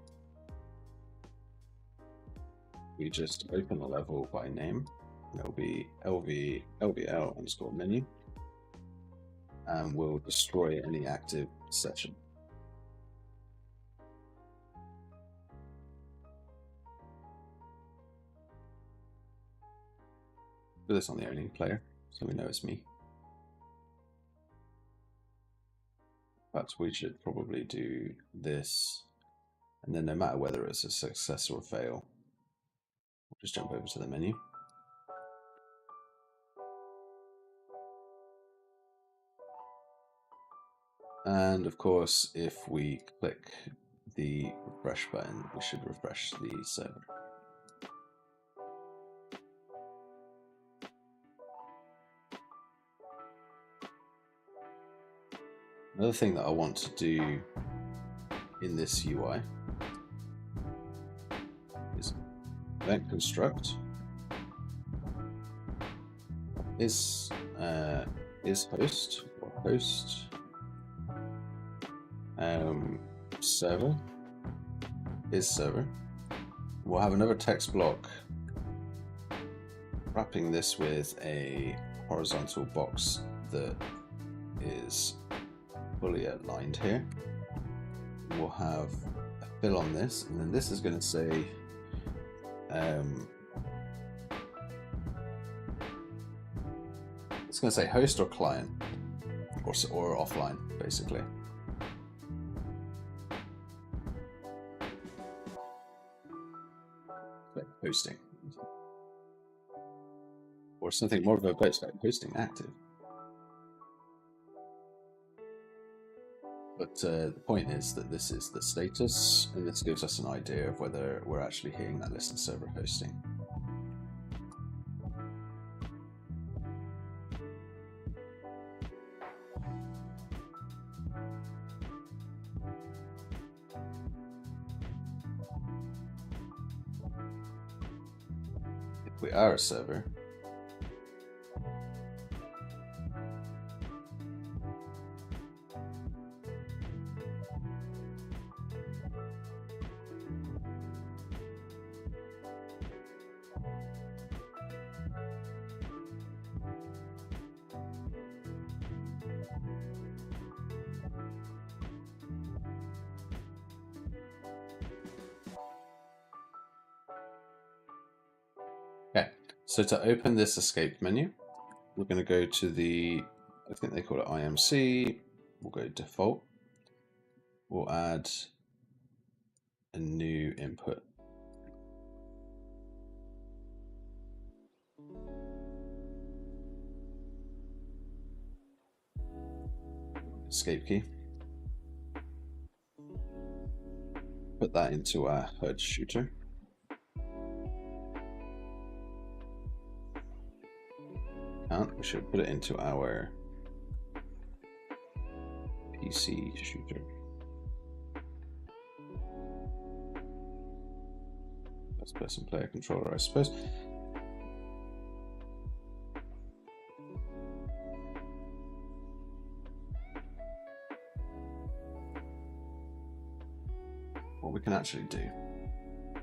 we just open the level by name. It'll be LVL_menu, and we'll destroy any active session. Do this on the only player, so we know it's me. But we should probably do this, and then no matter whether it's a success or a fail, we'll just jump over to the menu. And of course, if we click the refresh button, we should refresh the server. Another thing that I want to do in this UI is event construct is host or host server is server. We'll have another text block wrapping this with a horizontal box that is fully aligned here. We'll have a fill on this, and then this is going to say It's going to say host or client, or offline, basically. Like hosting. Or something more verbose, like hosting active. But the point is that this is the status, and this gives us an idea of whether we're actually hitting that listen server hosting. If we are a server, okay, so to open this escape menu, we're going to go to the, I think they call it IMC, we'll go default, we'll add a new input. Escape key. Put that into our HUD shooter. We should put it into our PC shooter. First person player controller, I suppose. What we can actually do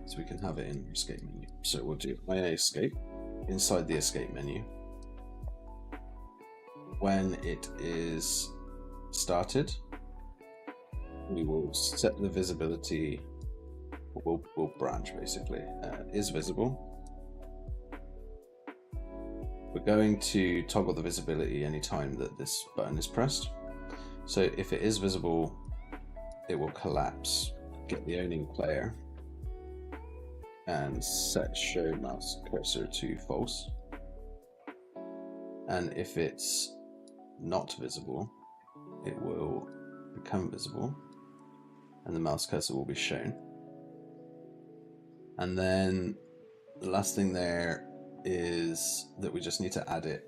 is we can have it in the escape menu. So we'll do IA escape inside the escape menu. When it is started, we will set the visibility, we'll branch basically, is visible. We're going to toggle the visibility anytime that this button is pressed. So if it is visible, it will collapse. Get the owning player and set show mouse cursor to false. And if it's not visible, it will become visible and the mouse cursor will be shown. And then the last thing there is that we just need to add it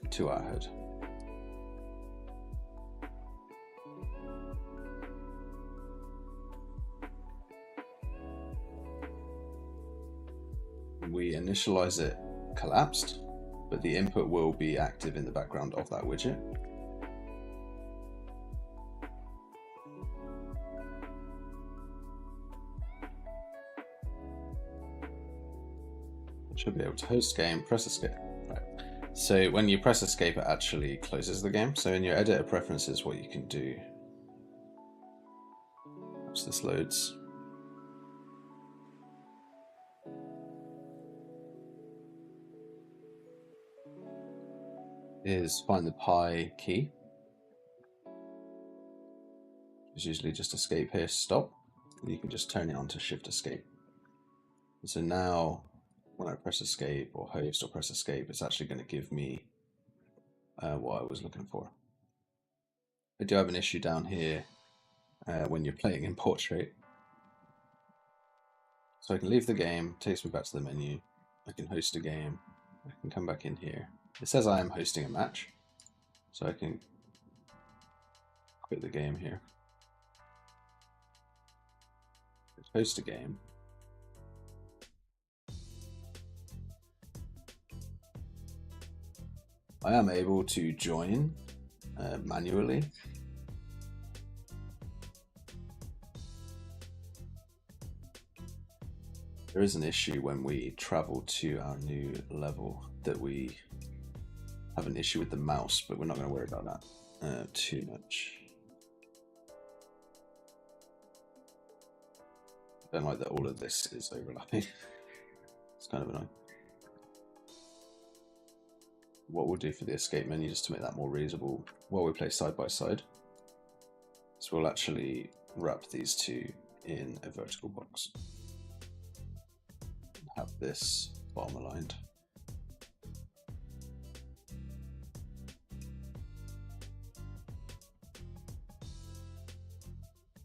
to our HUD. We initialize it collapsed, but the input will be active in the background of that widget. Should be able to host game, press escape. Right. So when you press escape, it actually closes the game. So in your editor preferences, what you can do, once this loads, is find the pi key. It's usually just escape here, stop, and you can just turn it on to shift escape. And so now when I press escape or host or press escape, it's actually going to give me what I was looking for. I do have an issue down here when you're playing in portrait. So I can leave the game, takes me back to the menu. I can host a game. I can come back in here. It says I am hosting a match, so I can quit the game here. Host a game. I am able to join manually. There is an issue when we travel to our new level that we have an issue with the mouse, but we're not going to worry about that too much. I don't like that all of this is overlapping. It's kind of annoying. what we'll do for the escape menu, just to make that more readable while we play side by side, is we'll actually wrap these two in a vertical box. Have this bottom aligned.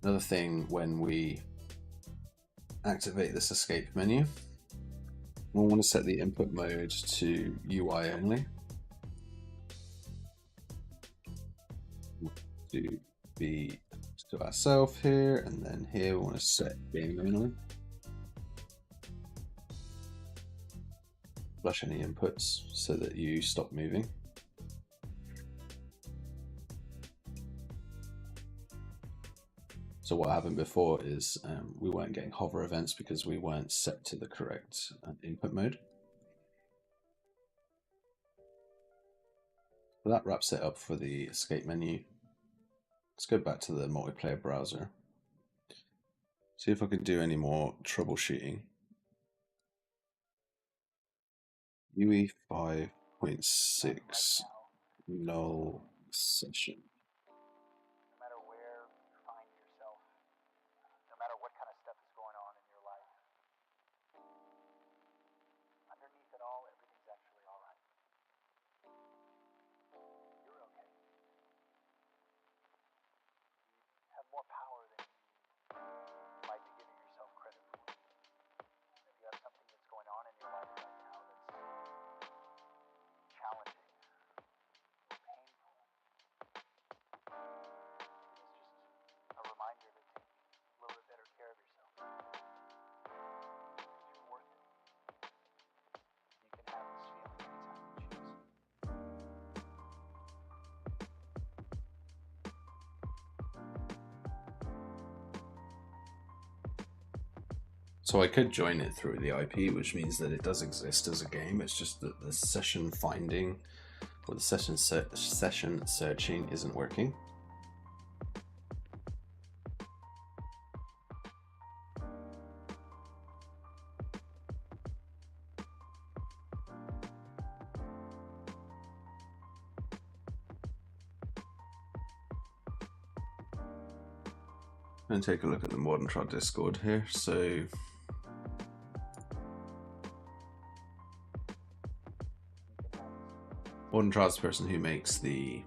Another thing, when we activate this escape menu, we'll want to set the input mode to UI only. To be to ourselves here, and then here we want to set game only. Flush any inputs so that you stop moving. So what happened before is we weren't getting hover events because we weren't set to the correct input mode. So that wraps it up for the escape menu. Let's go back to the multiplayer browser. See if I can do any more troubleshooting. UE 5.6 null session. No matter where you find yourself, no matter what kind of stuff is going on in your life, underneath it all, everything's actually all right. You're okay. You have more power than you might be giving yourself credit for. And if you have something that's going on in your life right now that's challenging, painful, it's just a reminder to take a little bit better care of yourself. Because you're worth it. You can have this feeling anytime you choose. So I could join it through the IP, which means that it does exist as a game. It's just that the session finding or the session searching isn't working. And take a look at the Modern Trot Discord here. So Modern Trot's the person who makes the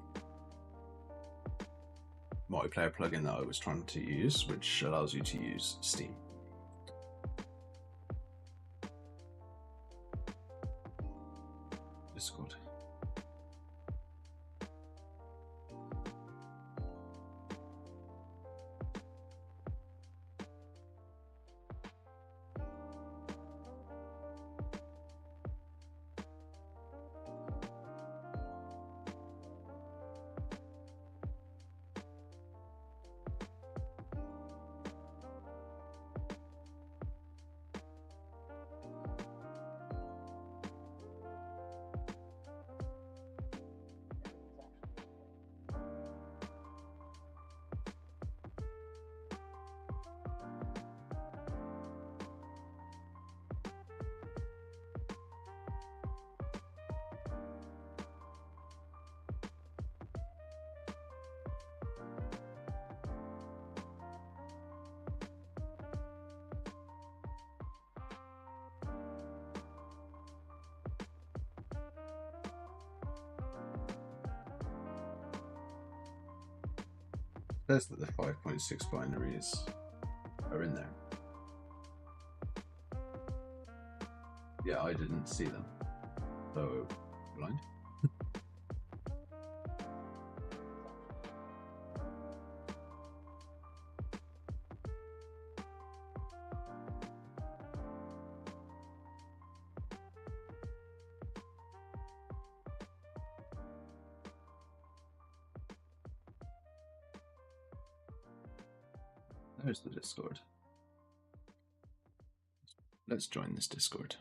multiplayer plugin that I was trying to use, which allows you to use Steam. Discord. Says that the 5.6 binaries are in there. Yeah, I didn't see them. So, blind? There's the Discord. Let's join this Discord.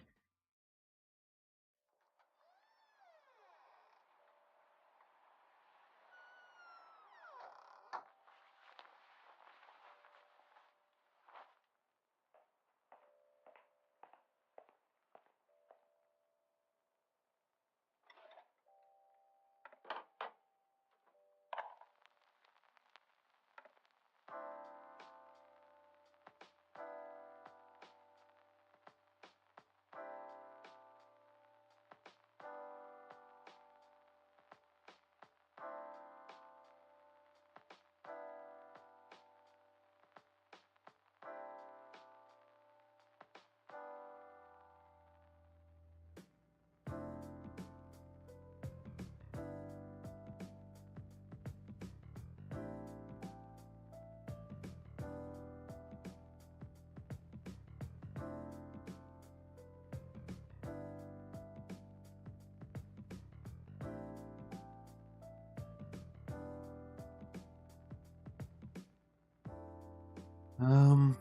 Oh,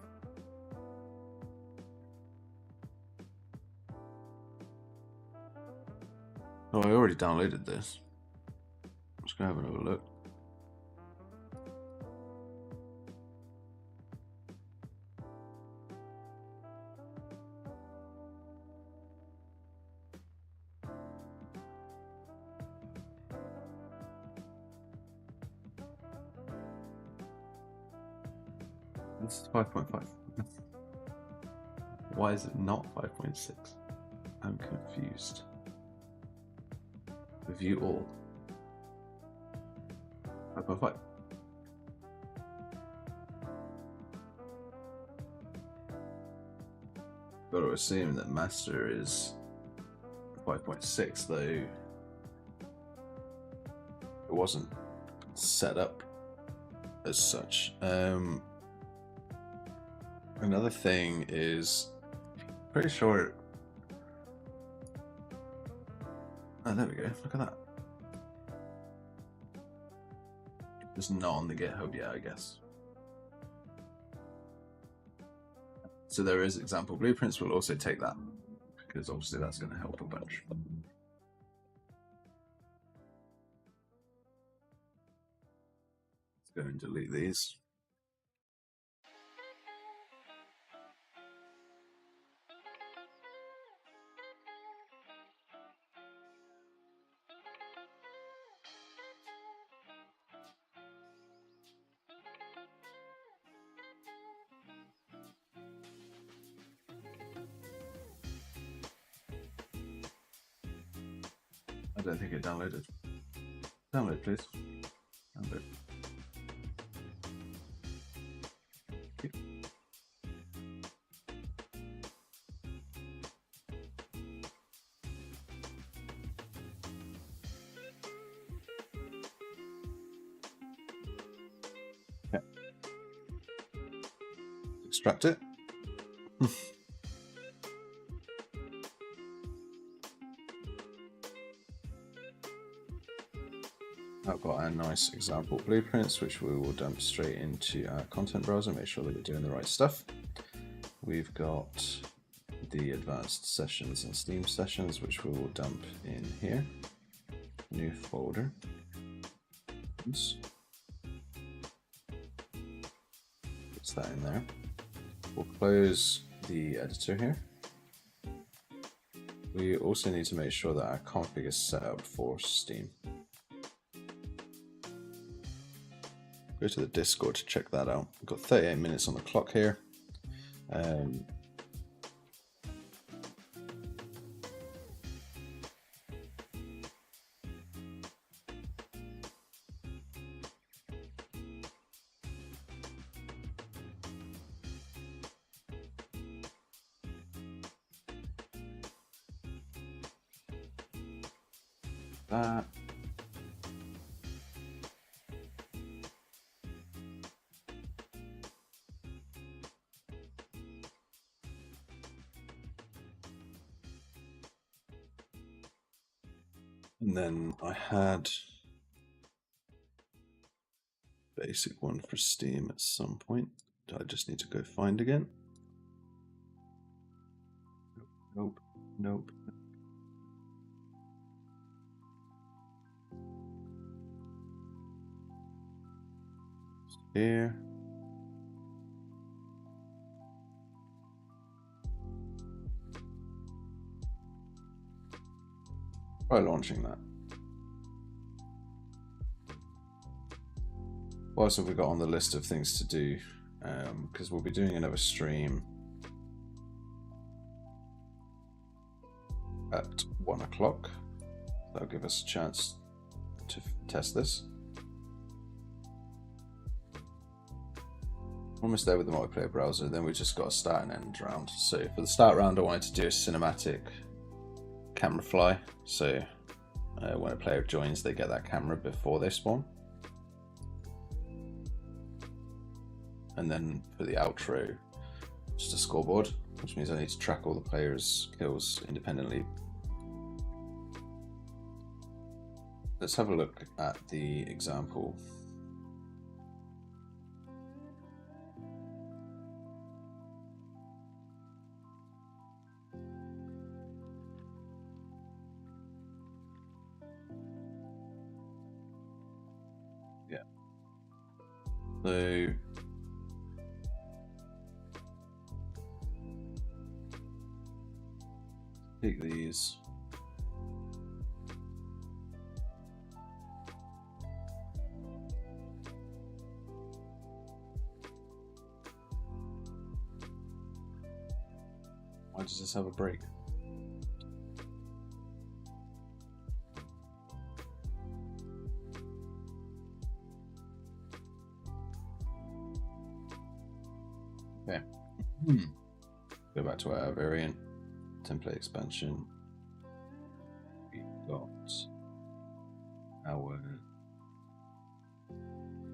I already downloaded this. Let's go have another look. This is 5.5. Why is it not 5.6? I'm confused. View all. 5.5. Got to assume that master is 5.6, though it wasn't set up as such. Another thing is, pretty sure. Oh, there we go. Look at that. It's not on the GitHub yet, I guess. So there is example blueprints. We'll also take that because obviously that's going to help a bunch. Let's go and delete these. I don't think it downloaded. Download, please. Download. Okay. Extract it. I've got our nice example blueprints, which we will dump straight into our content browser, make sure that we're doing the right stuff. We've got the advanced sessions and Steam sessions, which we will dump in here. New folder. Puts that in there. We'll close the editor here. We also need to make sure that our config is set up for Steam. Go to the Discord to check that out. We've got 38 minutes on the clock here. That. And then I had basic one for Steam at some point. I just need to go find again. Nope, nope. Here. Try launching that. What else have we got on the list of things to do? Because we'll be doing another stream at 1 o'clock. That'll give us a chance to test this. Almost there with the multiplayer browser, then we just got a start and end round. So for the start round, I wanted to do a cinematic camera fly. So when a player joins, they get that camera before they spawn. And then for the outro, just a scoreboard, which means I need to track all the players' kills independently. Let's have a look at the example. So take these. Why does this have a break? Okay. Go back to our variant template expansion. We've got our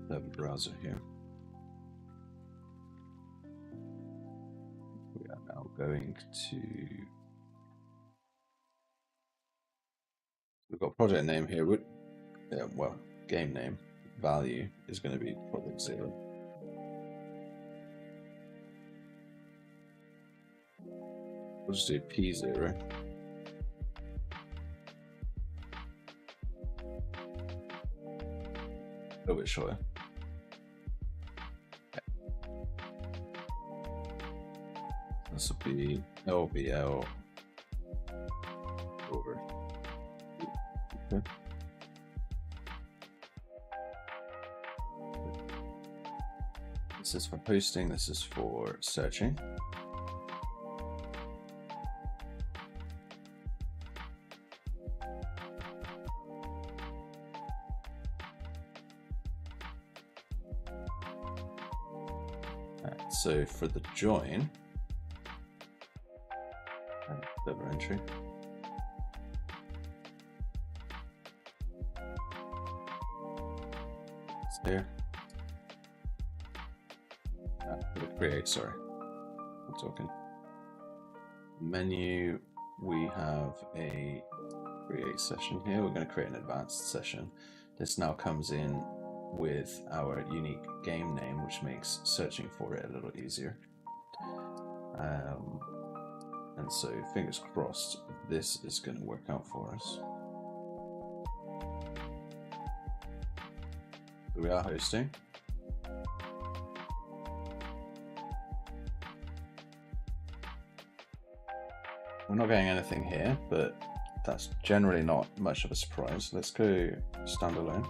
server browser here. We are now going to. We've got project name here. Well, game name value is going to be project 0. We'll just do P0. A little bit shorter. Okay. This will be LBL over. Okay. This is for posting, this is for searching. So for the join, server entry, it's there. For the create, sorry, I'm talking. Menu, we have a create session here. We're going to create an advanced session. This now comes in with our unique game name, which makes searching for it a little easier. And so fingers crossed this is going to work out for us. We are hosting. We're not getting anything here, but that's generally not much of a surprise. Let's go standalone.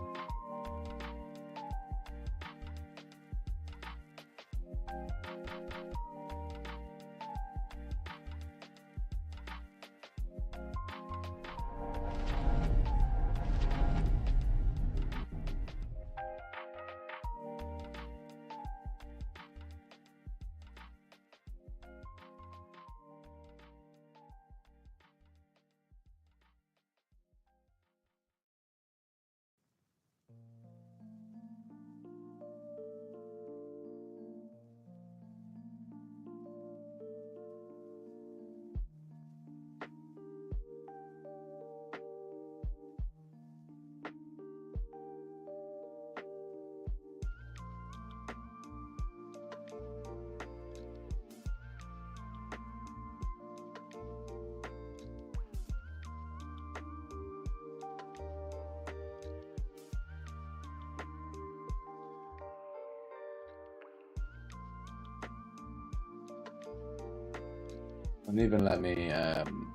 And even let me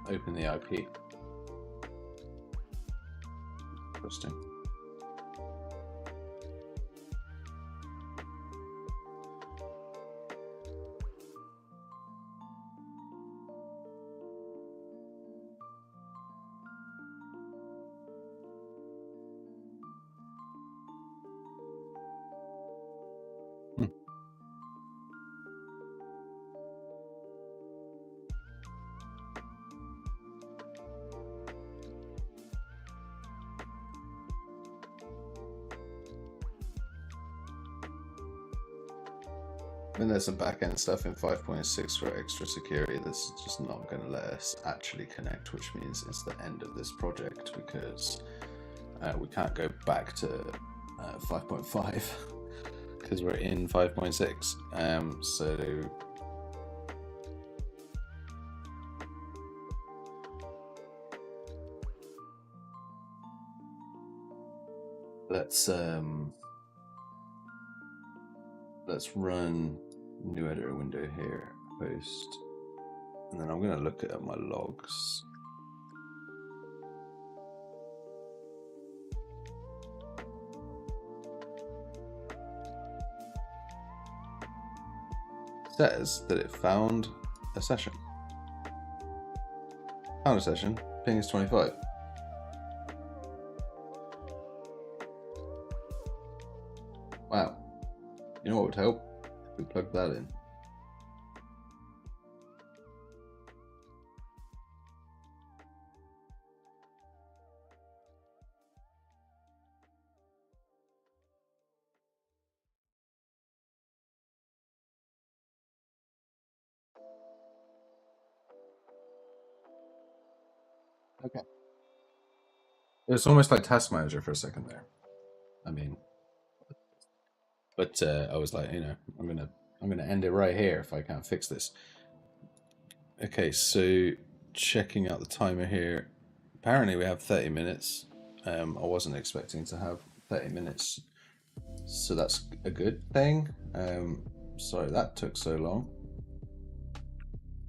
open the IP. Interesting. And there's some backend stuff in 5.6 for extra security. This is just not going to let us actually connect, which means it's the end of this project because we can't go back to 5.5 because we're in 5.6. So let's let's run new editor window here, post, and then I'm going to look at my logs. It says that it found a session. Found a session, ping is 25. Wow. You know what would help? If we plug that in. Okay. It was almost like Task Manager for a second there. I mean, but I was like, I'm gonna end it right here if I can't fix this. Okay, so checking out the timer here. Apparently we have 30 minutes. I wasn't expecting to have 30 minutes, so that's a good thing. Sorry that took so long.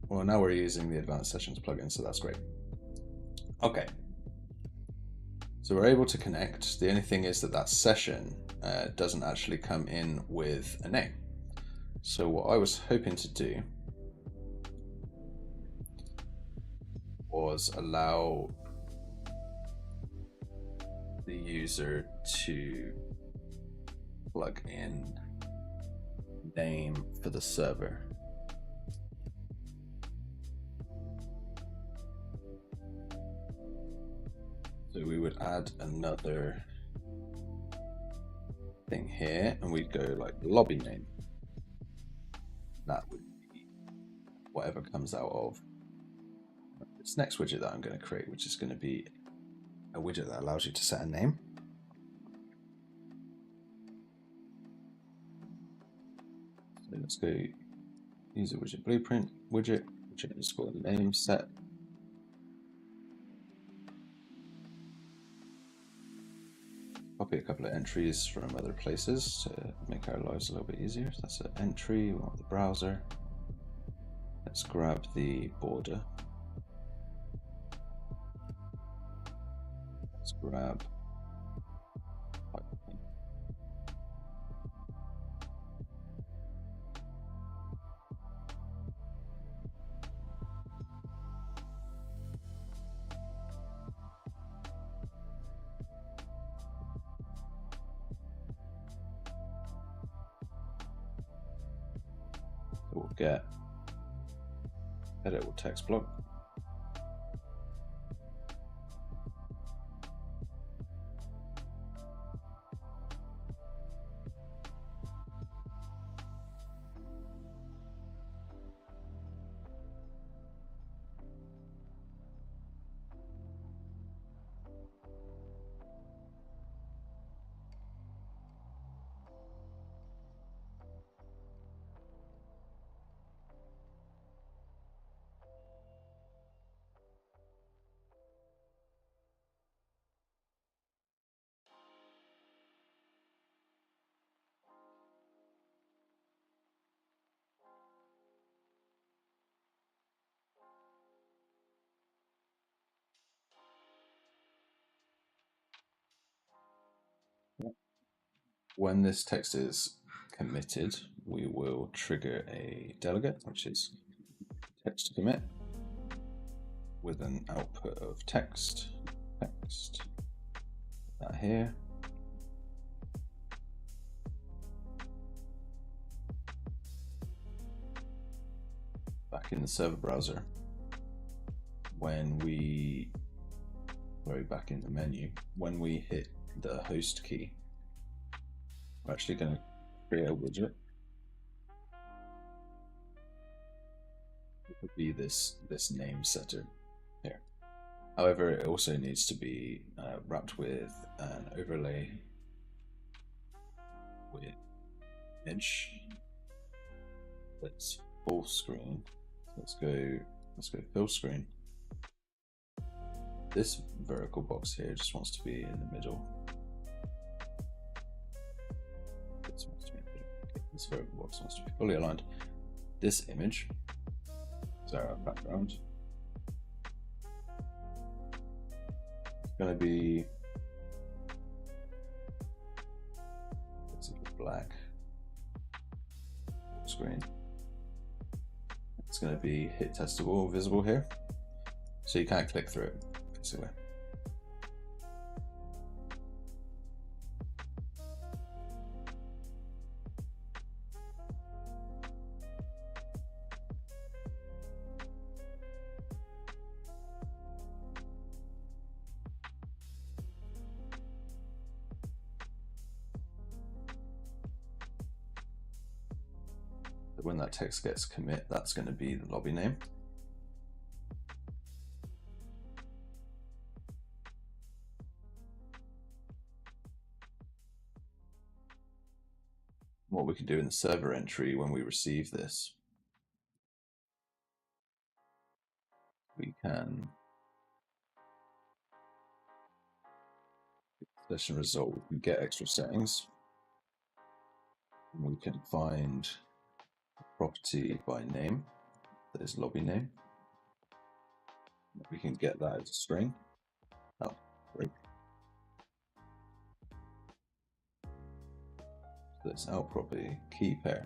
Well, now we're using the Advanced Sessions plugin, so that's great. Okay. So we're able to connect. The only thing is that session doesn't actually come in with a name. So what I was hoping to do was allow the user to plug in name for the server. So we would add another thing here, and we'd go like lobby name. That would be whatever comes out of this next widget that I'm going to create, which is going to be a widget that allows you to set a name. So let's go user widget blueprint widget underscore name set. Copy a couple of entries from other places to make our lives a little bit easier. So that's an entry, we want the browser. Let's grab the border. Let's grab we'll get editable text block. When this text is committed, we will trigger a delegate, which is text to commit, with an output of text. That here. Back in the server browser, back in the menu, when we hit the host key, we're actually going to create a widget. It could be this name setter here. However, it also needs to be wrapped with an overlay with image that's full screen. Let's go full screen. This vertical box here just wants to be in the middle. this variable box wants to be fully aligned. This image is our background. It's going to be, let's see, black screen. It's going to be hit testable visible here, so you can't click through it basically. When that text gets commit, that's going to be the lobby name. What we can do in the server entry when we receive this, we can session result, we can get extra settings, and we can find property by name, that is lobby name. We can get that as a string. Oh, great. So it's out property key pair.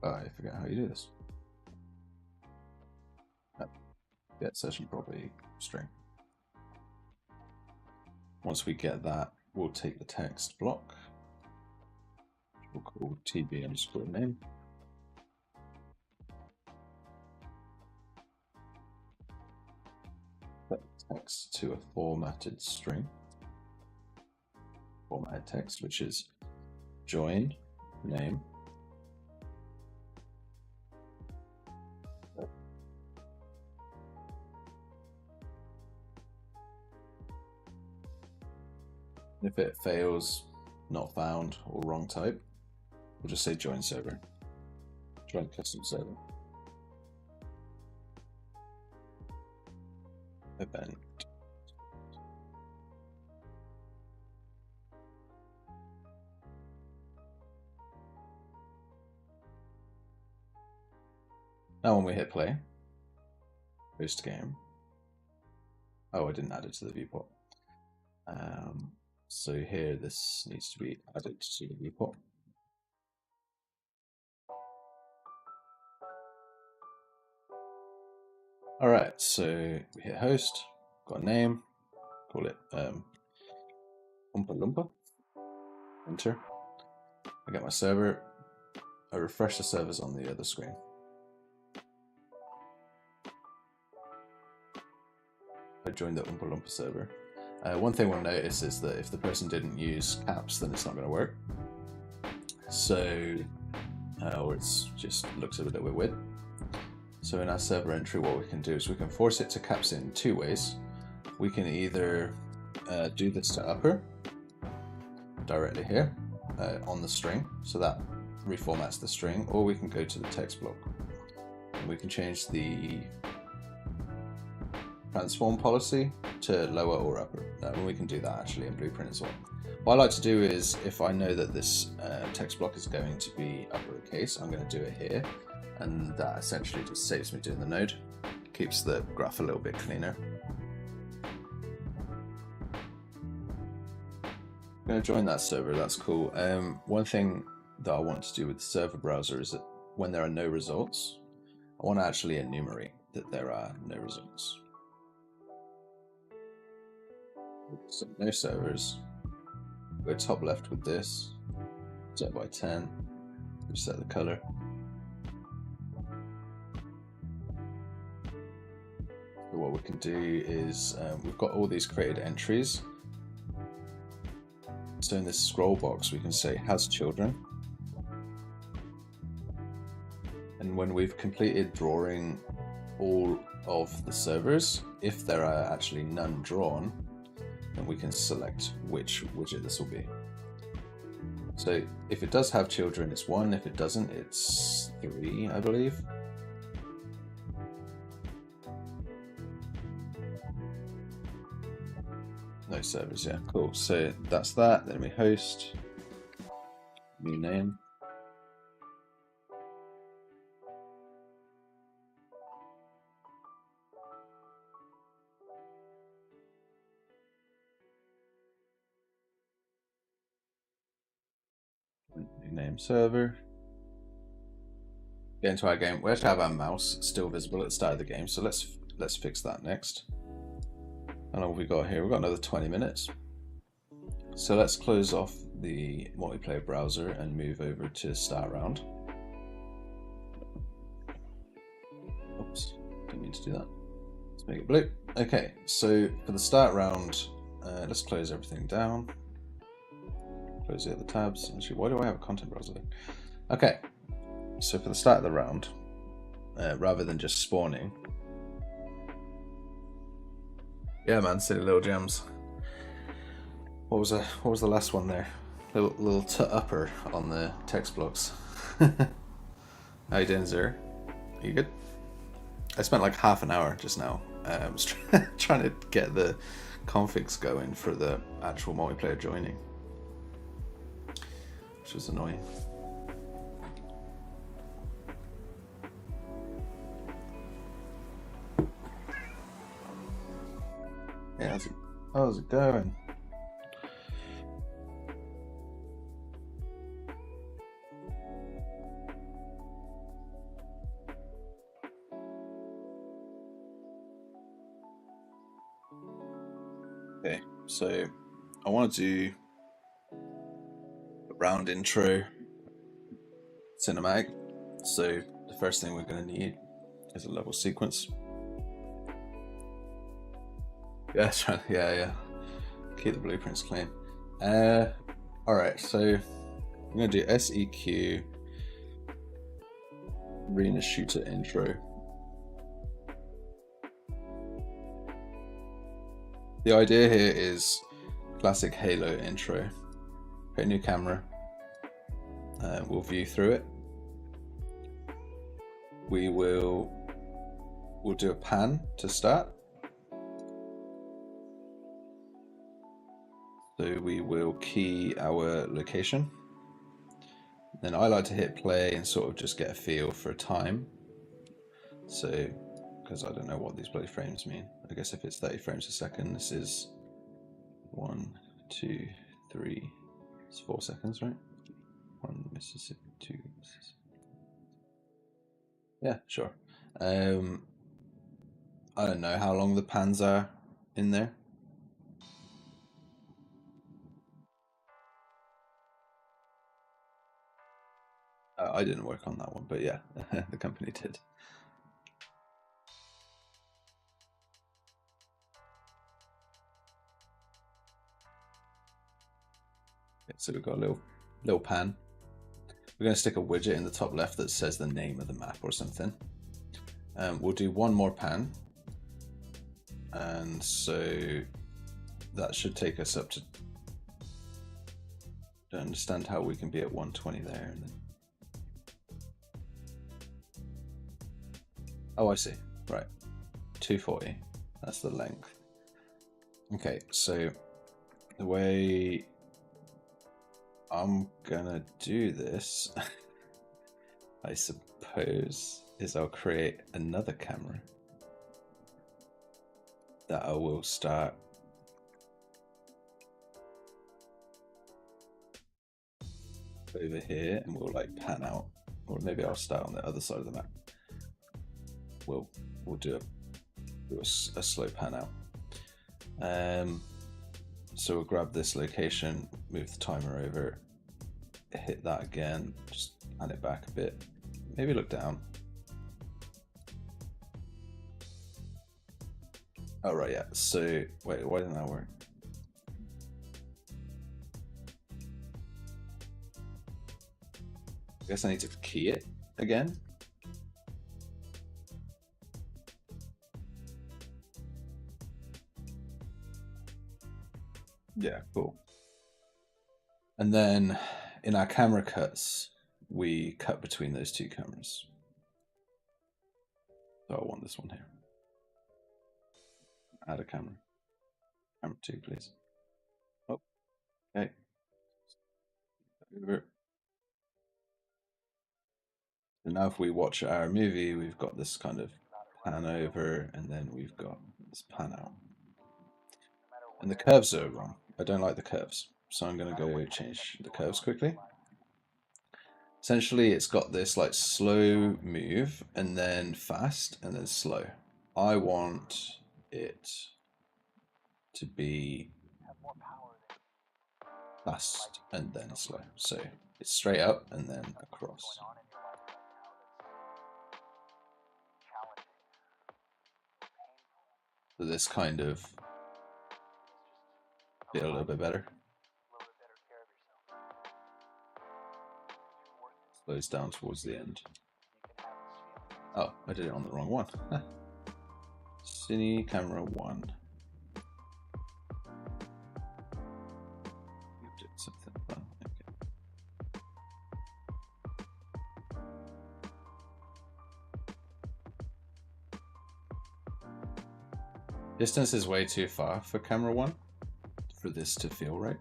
I forget how you do this. Get session property string. Once we get that, we'll take the text block, which we'll call tb_name. Set text to a formatted string, formatted text, which is join name. If it fails, not found, or wrong type, we'll just say join server, join custom server. Event. Now when we hit play, host game. Oh, I didn't add it to the viewport. So here, this needs to be added to the viewport. All right, so we hit host, got a name, call it Oompa Loompa, enter. I get my server, I refresh the servers on the other screen. I joined the Oompa Loompa server. One thing we'll notice is that if the person didn't use caps, then it's not going to work. So, or it's just looks a little bit weird. So in our server entry, what we can do is we can force it to caps in two ways. We can either do this to upper directly here on the string, so that reformats the string, or we can go to the text block and we can change the transform policy to lower or upper. And we can do that actually in Blueprint as well. What I like to do is, if I know that this text block is going to be uppercase, I'm going to do it here, and that essentially just saves me doing the node, keeps the graph a little bit cleaner. I'm going to join that server, that's cool. One thing that I want to do with the server browser is that when there are no results, I want to actually enumerate that there are no results. So no servers, go top left with this, set by 10, reset the color. So what we can do is, we've got all these created entries. So in this scroll box, we can say has children. And when we've completed drawing all of the servers, if there are actually none drawn, then we can select which widget this will be. So if it does have children, it's 1. If it doesn't, it's 3, I believe. No servers, yeah, cool. So that's that. Then we host, new name. New name server. Get into our game. We have to have our mouse still visible at the start of the game, so let's fix that next. How long have we got here? We've got another 20 minutes. So let's close off the multiplayer browser and move over to start round. Oops, didn't mean to do that. Let's make it blue. Okay, so for the start round, let's close everything down. Close the other tabs. Actually, why do I have a content browser there? Okay, so for the start of the round, rather than just spawning. Yeah, man, silly little gems. What was the last one there? Little upper on the text blocks. How you doing, Zer? Are you good? I spent like half an hour just now. I was trying to get the configs going for the actual multiplayer joining, which was annoying. Yeah, how's it going? Okay, so I want to do a round intro cinematic. So the first thing we're going to need is a level sequence. Yeah, that's right. Yeah. Keep the blueprints clean. Alright, so I'm going to do SEQ arena shooter intro. The idea here is classic Halo intro. Create a new camera. We'll view through it. We'll do a pan to start. So we will key our location. Then I like to hit play and sort of just get a feel for time. So, because I don't know what these bloody frames mean. I guess if it's 30 frames a second, this is 1, 2, 3, it's 4 seconds, right? 1 Mississippi, 2 Mississippi. Yeah, sure. I don't know how long the pans are in there. I didn't work on that one, but yeah, the company did. Okay, so we've got a little pan. We're going to stick a widget in the top left that says the name of the map or something. We'll do one more pan. And so that should take us up to understand how we can be at 120 there. And then... Oh, I see. Right. 240. That's the length. Okay, so the way I'm gonna do this, I suppose, is I'll create another camera that I will start over here, and we'll like pan out, or maybe I'll start on the other side of the map. We'll do a slow pan out. So we'll grab this location, move the timer over, hit that again, just pan it back a bit, maybe look down. Oh right, yeah. So wait, why didn't that work? I guess I need to key it again. Yeah, cool. And then in our camera cuts, we cut between those two cameras. So I want this one here. Add a camera. Camera 2, please. Oh, okay. Over. So now if we watch our movie, we've got this kind of pan over, and then we've got this pan out. And the curves are wrong. I don't like the curves. So I'm going to go change the curves quickly. Essentially, it's got this like slow move, and then fast, and then slow. I want it to be fast and then slow. So it's straight up and then across. So this kind of feel a little bit better. Slows down towards the end. Oh, I did it on the wrong one. Cine camera 1. Did something fun. Okay. Distance is way too far for camera 1 for this to feel right.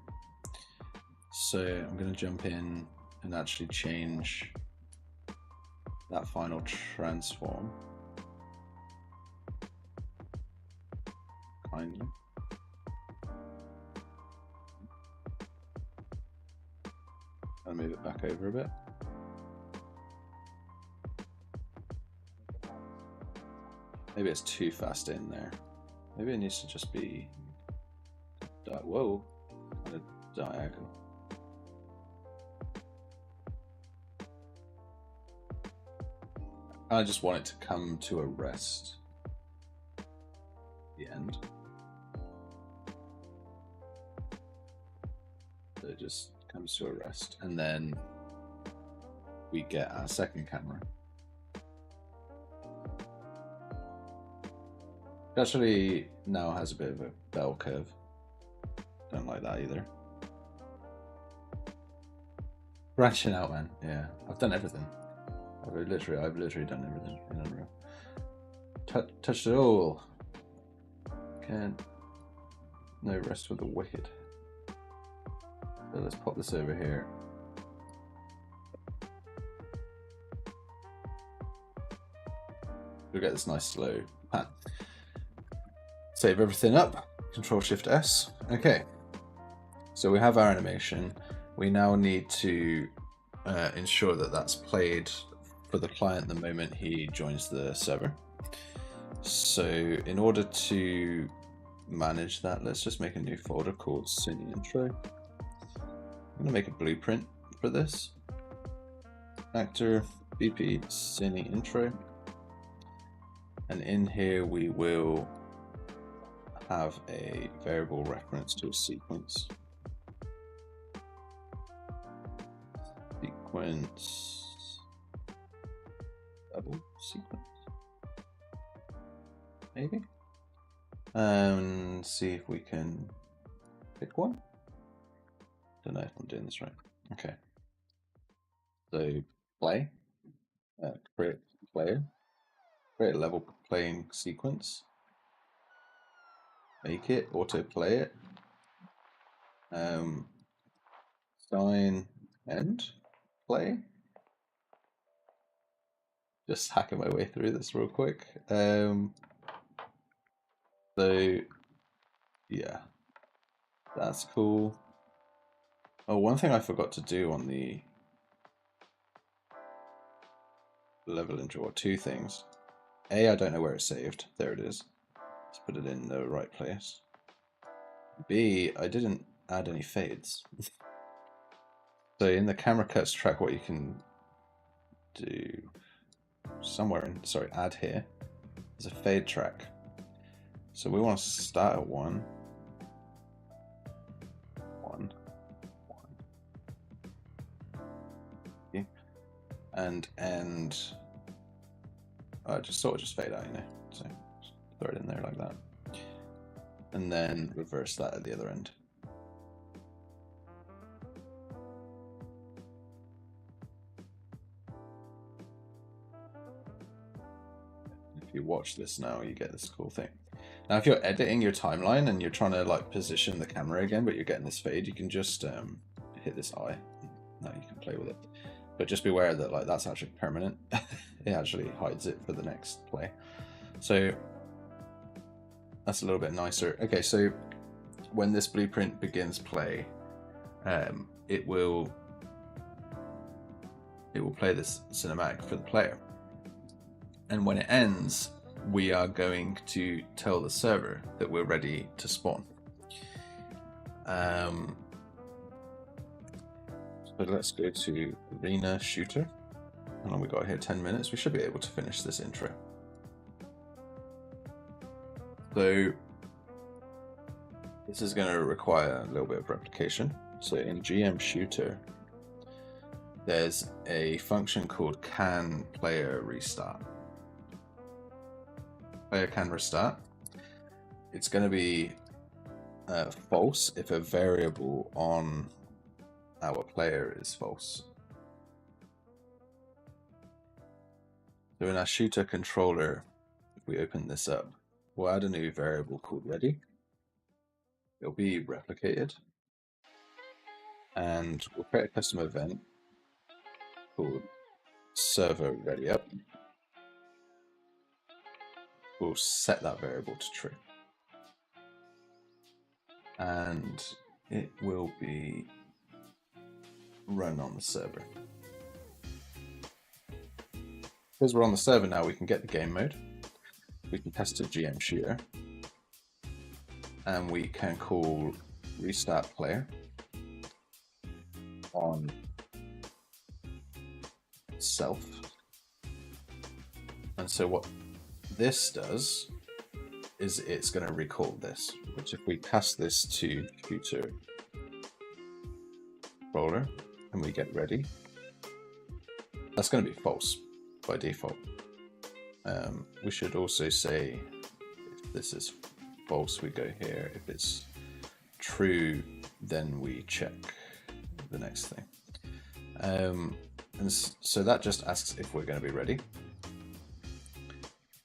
So I'm going to jump in and actually change that final transform. Kindly. I'll move it back over a bit. Maybe it's too fast in there. Maybe it needs to just be, whoa, kind of diagonal. I just want it to come to a rest. The end. So it just comes to a rest, and then we get our second camera. It actually now has a bit of a bell curve. Don't like that either. Branching out, man. Yeah, I've done everything. I've literally done everything in Unreal. Touched it all. Can't. No rest with the wicked. So let's pop this over here. We'll get this nice slow pan. Save everything up. Control Shift S. Okay. So we have our animation. We now need to ensure that that's played for the client the moment he joins the server. So in order to manage that, let's just make a new folder called Cine Intro. I'm going to make a blueprint for this. Actor BP Cine Intro. And in here we will have a variable reference to a sequence. Double sequence, maybe, and see if we can pick one. Don't know if I'm doing this right. Okay, so play, create player, create a level playing sequence, make it, auto play it, sign end. Play. Just hacking my way through this real quick. So yeah, that's cool. Oh, one thing I forgot to do on the level intro, or two things. A, I don't know where it's saved. There it is. Let's put it in the right place. B, I didn't add any fades. So in the camera cuts track, what you can do somewhere in, sorry, add here, there's a fade track. So we want to start at 1, 1, 1, and end. Just sort of just fade out, you know. So throw it in there like that, and then reverse that at the other end. you watch this now, you get this cool thing. Now, if you're editing your timeline and you're trying to like position the camera again, but you're getting this fade, you can just hit this eye. Now you can play with it, but just be aware that like that's actually permanent. It actually hides it for the next play. So that's a little bit nicer. Okay, so when this blueprint begins play, it will play this cinematic for the player, and when it ends, we are going to tell the server that we're ready to spawn. So let's go to Arena Shooter. How long we got here? 10 minutes. We should be able to finish this intro. So this is going to require a little bit of replication. So in GM Shooter, there's a function called can player restart. Player can restart. It's going to be false if a variable on our player is false. So in our shooter controller, if we open this up, we'll add a new variable called ready. It'll be replicated, and we'll create a custom event called server ready up. We'll set that variable to true, and it will be run on the server. Because we're on the server now, we can get the game mode, we can test a GM shooter, and we can call restart player on self. And so what this does is it's going to recall this, which if we cast this to shooter controller and we get ready, that's going to be false by default. We should also say if this is false, we go here. If it's true, then we check the next thing. And so that just asks if we're going to be ready,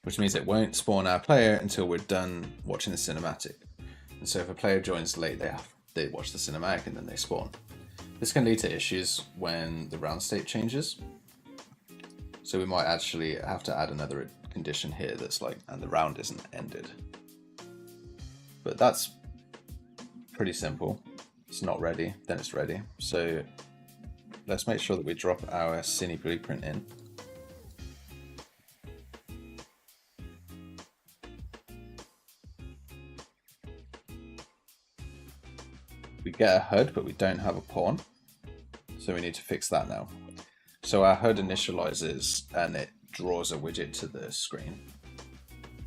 which means it won't spawn our player until we're done watching the cinematic. And so if a player joins late, they watch the cinematic and then they spawn. This can lead to issues when the round state changes. So we might actually have to add another condition here that's like, and the round isn't ended. But that's pretty simple. It's not ready, then it's ready. So let's make sure that we drop our Cine blueprint in. We get a HUD, but we don't have a pawn. So we need to fix that now. So our HUD initializes and it draws a widget to the screen,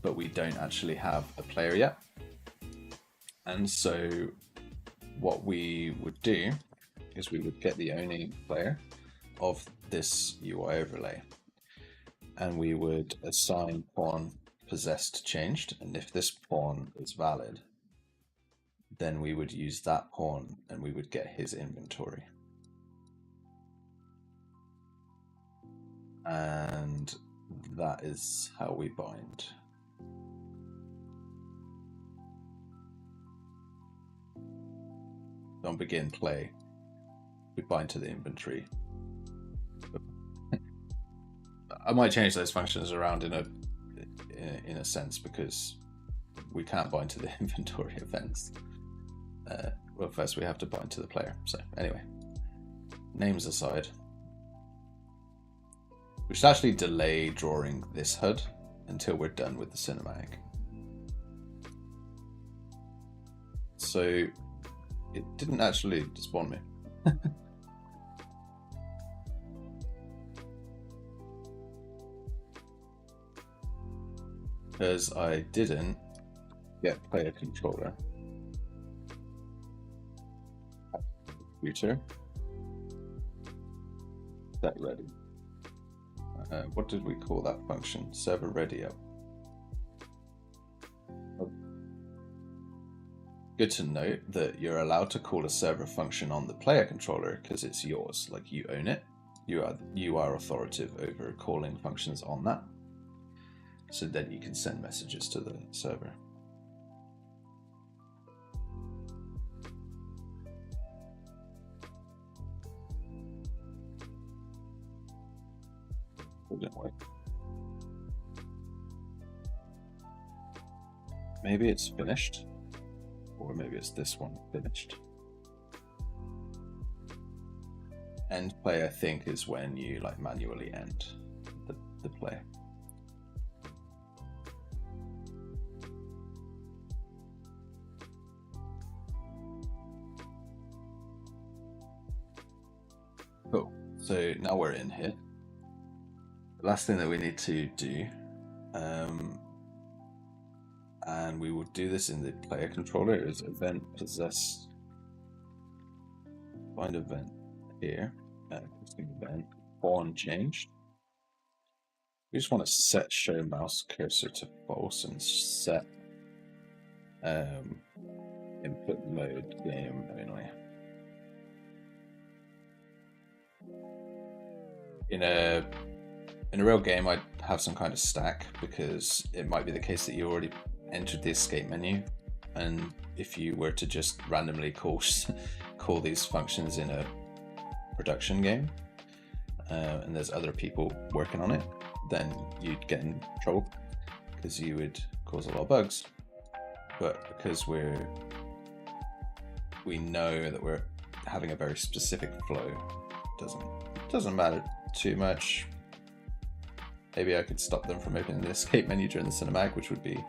but we don't actually have a player yet. And so what we would do is we would get the only player of this UI overlay, and we would assign pawn possessed changed, and if this pawn is valid, then we would use that pawn and we would get his inventory. And that is how we bind. On begin play, we bind to the inventory. I might change those functions around in a sense, because we can't bind to the inventory events. Well, first we have to bind to the player. So anyway, names aside, we should actually delay drawing this HUD until we're done with the cinematic. So it didn't actually spawn me. Because I didn't get player controller. Computer. That ready. What did we call that function? Server ready up. Good to note that you're allowed to call a server function on the player controller because it's yours, like you own it. You are authoritative over calling functions on that. so that you can send messages to the server. It didn't work. Maybe it's finished, or maybe it's this one finished. End play, I think, is when you like manually end the play. Cool. So now we're in here. The last thing that we need to do, and we will do this in the player controller, is event possess. Find event here. Event pawn changed. We just want to set show mouse cursor to false and set input mode game only. In a real game, I'd have some kind of stack, because it might be the case that you already entered the escape menu, and if you were to just randomly call these functions in a production game, and there's other people working on it, then you'd get in trouble because you would cause a lot of bugs. But because we know that we're having a very specific flow, doesn't matter too much. Maybe I could stop them from opening the escape menu during the cinematic, which would be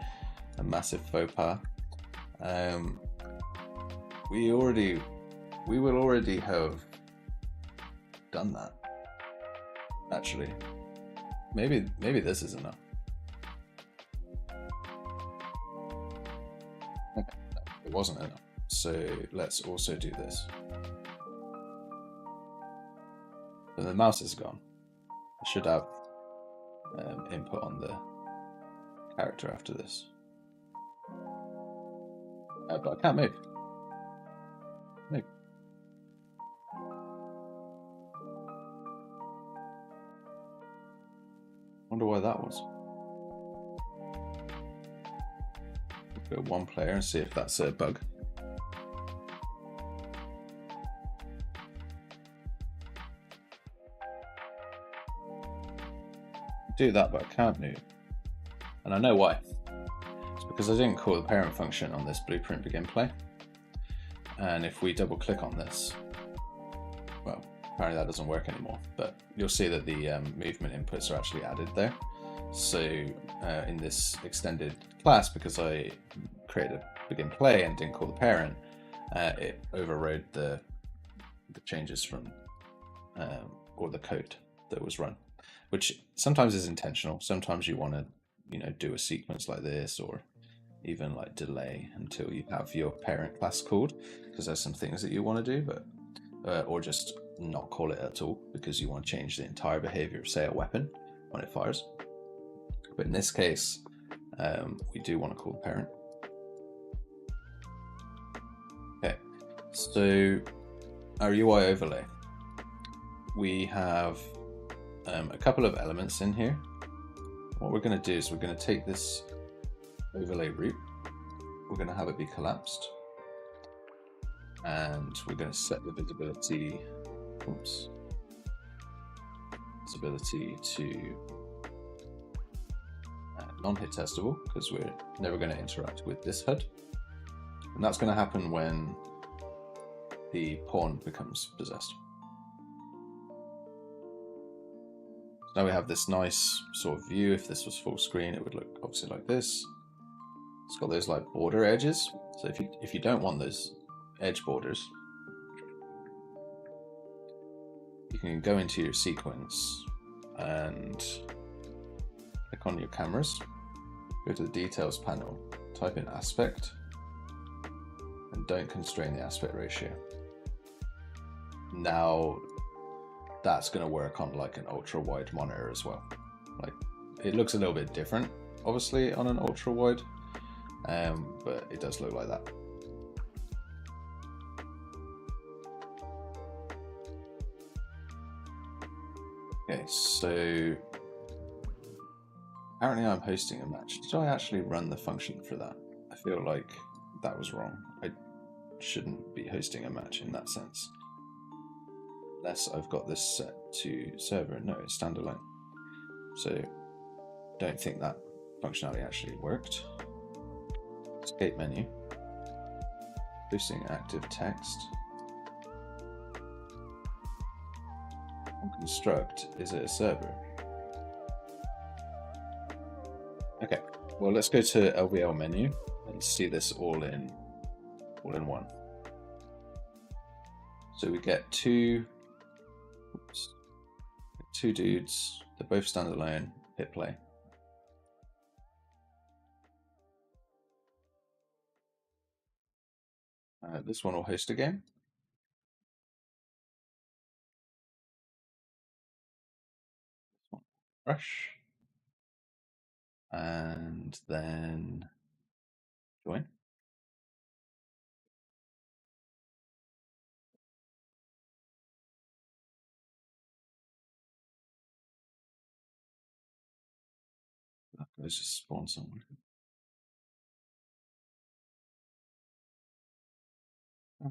a massive faux pas. We will already have done that. Actually, maybe this is enough. Okay, no, it wasn't enough. So let's also do this. So the mouse is gone. I should have input on the character after this. But I can't move. Move. Wonder why that was. Go one player and see if that's a bug. Do that, but I can't move. And I know why. It's because I didn't call the parent function on this blueprint begin play. And if we double click on this, well, apparently that doesn't work anymore, but you'll see that the movement inputs are actually added there. So in this extended class, because I created a begin play and didn't call the parent, it overrode the changes from or the code that was run, which sometimes is intentional. Sometimes you want to, do a sequence like this, or even like delay until you have your parent class called, because there's some things that you want to do, but or just not call it at all because you want to change the entire behavior of, say, a weapon when it fires. But in this case, we do want to call the parent. Okay, so our UI overlay, we have a couple of elements in here. What we're going to do is we're going to take this overlay root, we're going to have it be collapsed, and we're going to set the visibility, visibility to non-hit testable, because we're never going to interact with this HUD, and that's going to happen when the pawn becomes possessed. Now we have this nice sort of view. If this was full screen, it would look obviously like this. It's got those like border edges. So if you don't want those edge borders, you can go into your sequence and click on your cameras, go to the details panel, type in aspect, and don't constrain the aspect ratio. Now that's going to work on like an ultra wide monitor as well. Like, it looks a little bit different obviously on an ultra wide, but it does look like that. Okay, so Apparently I'm hosting a match. Did I actually run the function for that? I feel like that was wrong. I shouldn't be hosting a match in that sense. Unless I've got this set to server. No, it's standalone. So don't think that functionality actually worked. Escape menu. Hosting active text. On construct, is it a server? Okay, well let's go to LVL menu and see this all in one. So we get two dudes, they're both standalone, hit play. This one will host a game. Rush. And then join. Let's just spawn someone.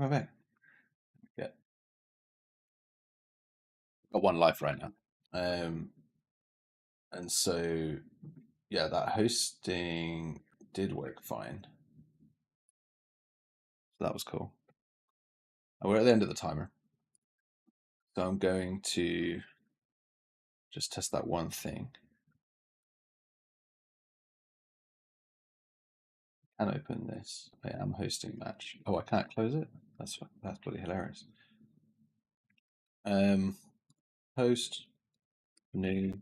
Okay. Yeah. Got one life right now. And so, yeah, that hosting did work fine. So that was cool. And we're at the end of the timer. So I'm going to just test that one thing. I can open this. I am hosting match. Oh, I can't close it? That's bloody hilarious. Host, new,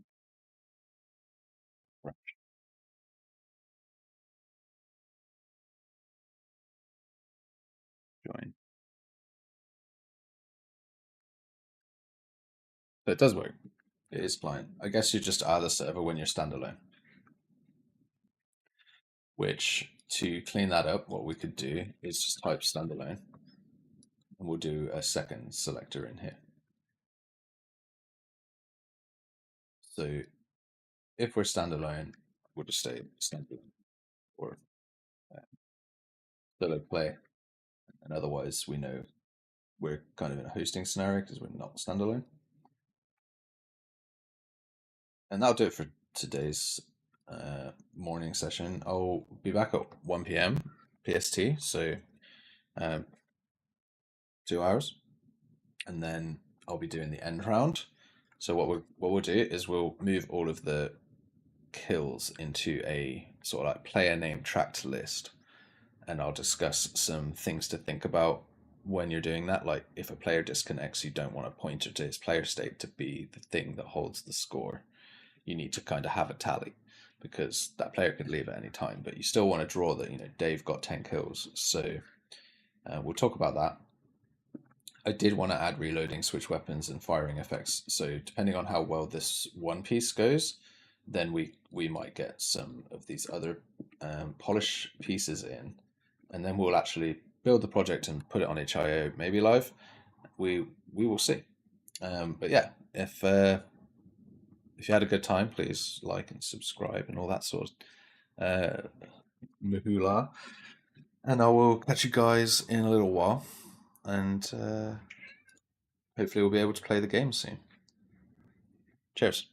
join. So it does work. It is client. I guess you just add a server when you're standalone. Which, to clean that up, what we could do is just type standalone. And we'll do a second selector in here. So if we're standalone, we'll just stay standalone or solo play. And otherwise, we know we're kind of in a hosting scenario because we're not standalone. And that'll do it for today's morning session. I'll be back at 1 p.m. PST, so 2 hours, and then I'll be doing the end round. So what we'll do is we'll move all of the kills into a sort of like player name tracked list, and I'll discuss some things to think about when you're doing that. Like if a player disconnects, you don't want a pointer to his player state to be the thing that holds the score. You need to kind of have a tally because that player could leave at any time, but you still want to draw that, Dave got 10 kills. So we'll talk about that. I did want to add reloading, switch weapons, and firing effects. So depending on how well this one piece goes, then we might get some of these other polish pieces in, and then we'll actually build the project and put it on HIO, maybe live. We will see. But yeah, if you had a good time, please like and subscribe and all that sort of mahula. And I will catch you guys in a little while. And hopefully we'll be able to play the game soon. Cheers.